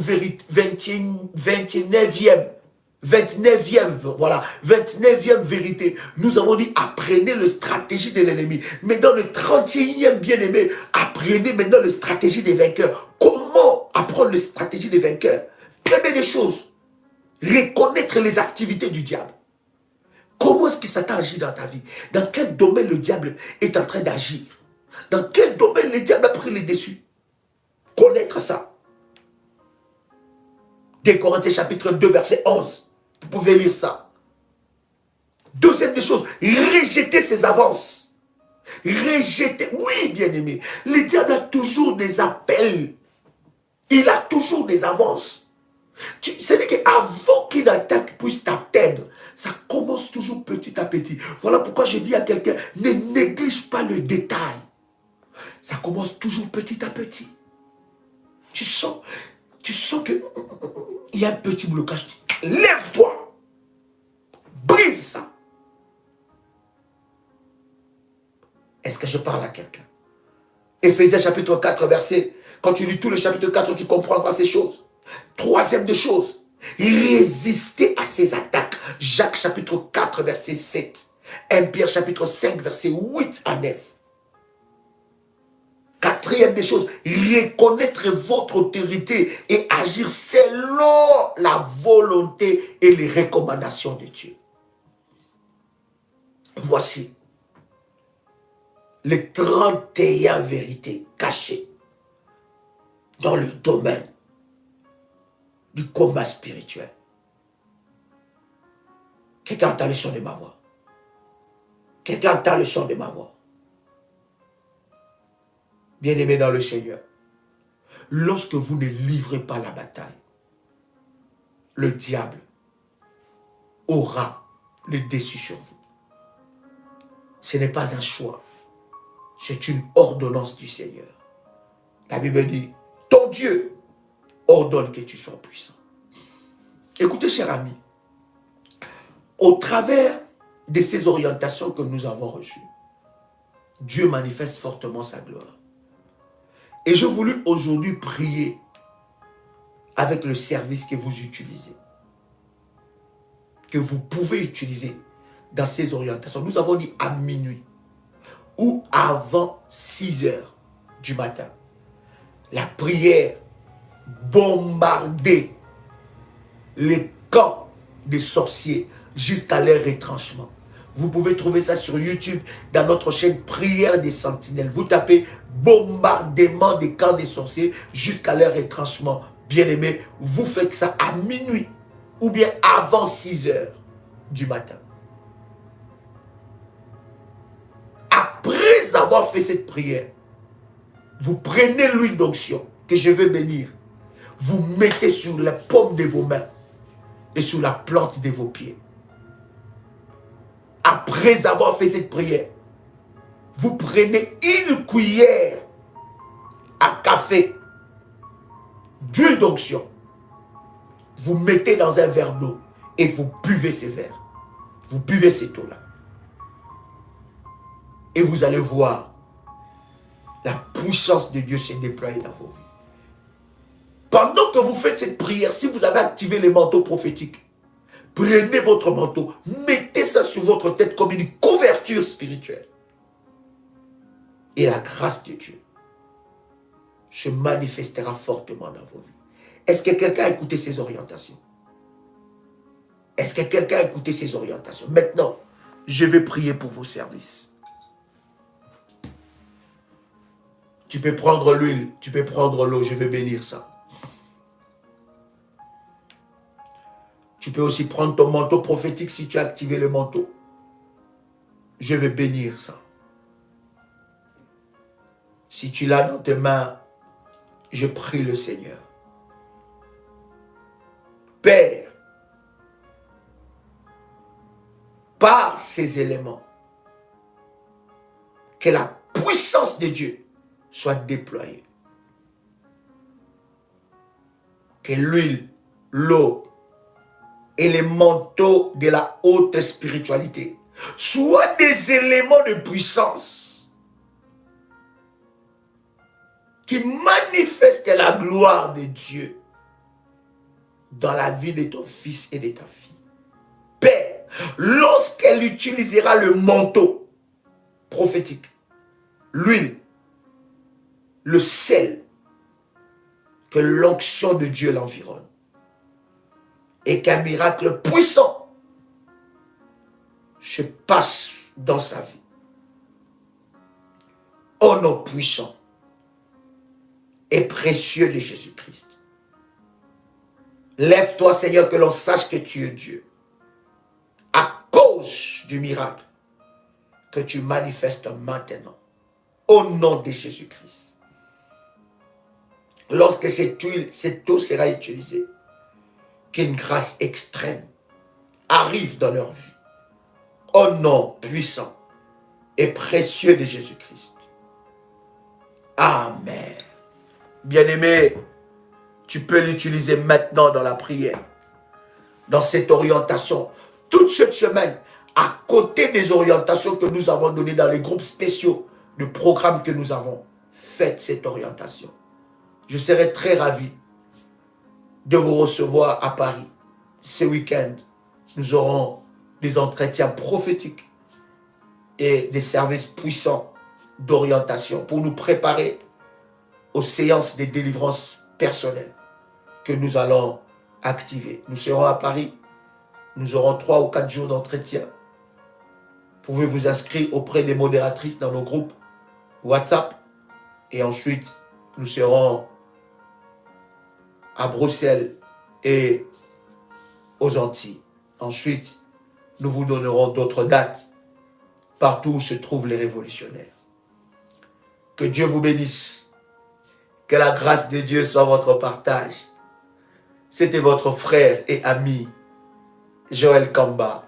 Speaker 1: voilà, 29e vérité. Nous avons dit, apprenez le stratégie de l'ennemi. Mais dans le 31e bien-aimé, apprenez maintenant le stratégie des vainqueurs. Comment apprendre le stratégie des vainqueurs? Première des choses, reconnaître les activités du diable. Comment est-ce que Satan agit dans ta vie? Dans quel domaine le diable est en train d'agir? Dans quel domaine le diable a pris les dessus? Connaître ça. 2 Corinthiens chapitre 2 verset 11. Vous pouvez lire ça. Deuxième des choses, rejeter ses avances. Rejeter, oui bien-aimé. Le diable a toujours des appels. Il a toujours des avances. C'est-à-dire qu'avant qu'une attaque puisse t'atteindre, ça commence toujours petit à petit. Voilà pourquoi je dis à quelqu'un, ne néglige pas le détail. Ça commence toujours petit à petit. Tu sens qu'il y a un petit blocage. Lève-toi. Brise ça. Est-ce que je parle à quelqu'un? Éphésiens chapitre 4, verset. Quand tu lis tout le chapitre 4, tu comprendras ces choses. Troisième des choses. Résister à ces attaques. Jacques chapitre 4 verset 7. 1 Pierre chapitre 5 verset 8 à 9. Quatrième des choses, reconnaître votre autorité et agir selon la volonté et les recommandations de Dieu. Voici les 31 vérités cachées dans le domaine du combat spirituel. Quelqu'un entend le son de ma voix. Quelqu'un entend le son de ma voix. Bien-aimés dans le Seigneur, lorsque vous ne livrez pas la bataille, le diable aura le dessus sur vous. Ce n'est pas un choix, c'est une ordonnance du Seigneur. La Bible dit, ton Dieu ordonne que tu sois puissant. Écoutez, cher ami, au travers de ces orientations que nous avons reçues, Dieu manifeste fortement sa gloire. Et je voulais aujourd'hui prier avec le service que vous utilisez, que vous pouvez utiliser dans ces orientations. Nous avons dit à minuit ou avant 6 heures du matin. La prière bombarder les camps des sorciers jusqu'à leur retranchement. Vous pouvez trouver ça sur YouTube dans notre chaîne Prière des Sentinelles. Vous tapez bombardement des camps des sorciers jusqu'à leur retranchement. Bien-aimé, vous faites ça à minuit ou bien avant 6 heures du matin. Après avoir fait cette prière, vous prenez l'huile d'onction que je vais bénir. Vous mettez sur la paume de vos mains et sur la plante de vos pieds. Après avoir fait cette prière, vous prenez une cuillère à café d'huile d'onction. Vous mettez dans un verre d'eau et vous buvez ces verres. Vous buvez cette eau-là. Et vous allez voir la puissance de Dieu se déployer dans vos vies. Pendant que vous faites cette prière, si vous avez activé les manteaux prophétiques, prenez votre manteau, mettez ça sur votre tête comme une couverture spirituelle. Et la grâce de Dieu se manifestera fortement dans vos vies. Est-ce que quelqu'un a écouté ces orientations? Est-ce que quelqu'un a écouté ces orientations? Maintenant, je vais prier pour vos services. Tu peux prendre l'huile, tu peux prendre l'eau, je vais bénir ça. Tu peux aussi prendre ton manteau prophétique si tu as activé le manteau. Je vais bénir ça. Si tu l'as dans tes mains, je prie le Seigneur. Père, par ces éléments, que la puissance de Dieu soit déployée. Que l'huile, l'eau et les manteaux de la haute spiritualité soient des éléments de puissance qui manifestent la gloire de Dieu dans la vie de ton fils et de ta fille. Père, lorsqu'elle utilisera le manteau prophétique, l'huile, le sel, que l'onction de Dieu l'environne et qu'un miracle puissant se passe dans sa vie. Au nom puissant et précieux de Jésus-Christ. Lève-toi, Seigneur, que l'on sache que tu es Dieu. À cause du miracle que tu manifestes maintenant. Au nom de Jésus-Christ. Lorsque cette huile, cette eau sera utilisée, qu'une grâce extrême arrive dans leur vie. Au nom puissant et précieux de Jésus-Christ. Amen. Bien-aimé, tu peux l'utiliser maintenant dans la prière, dans cette orientation. Toute cette semaine, à côté des orientations que nous avons données dans les groupes spéciaux de programmes que nous avons, faites cette orientation. Je serai très ravi de vous recevoir à Paris. Ce week-end, nous aurons des entretiens prophétiques et des services puissants d'orientation pour nous préparer aux séances de délivrance personnelle que nous allons activer. Nous serons à Paris. Nous aurons 3 ou 4 jours d'entretien. Vous pouvez vous inscrire auprès des modératrices dans nos groupes WhatsApp. Et ensuite, nous serons à Bruxelles et aux Antilles. Ensuite, nous vous donnerons d'autres dates partout où se trouvent les révolutionnaires. Que Dieu vous bénisse. Que la grâce de Dieu soit votre partage. C'était votre frère et ami Joël Kamba,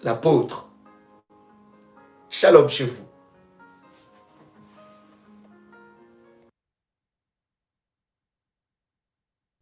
Speaker 1: l'apôtre. Shalom chez vous.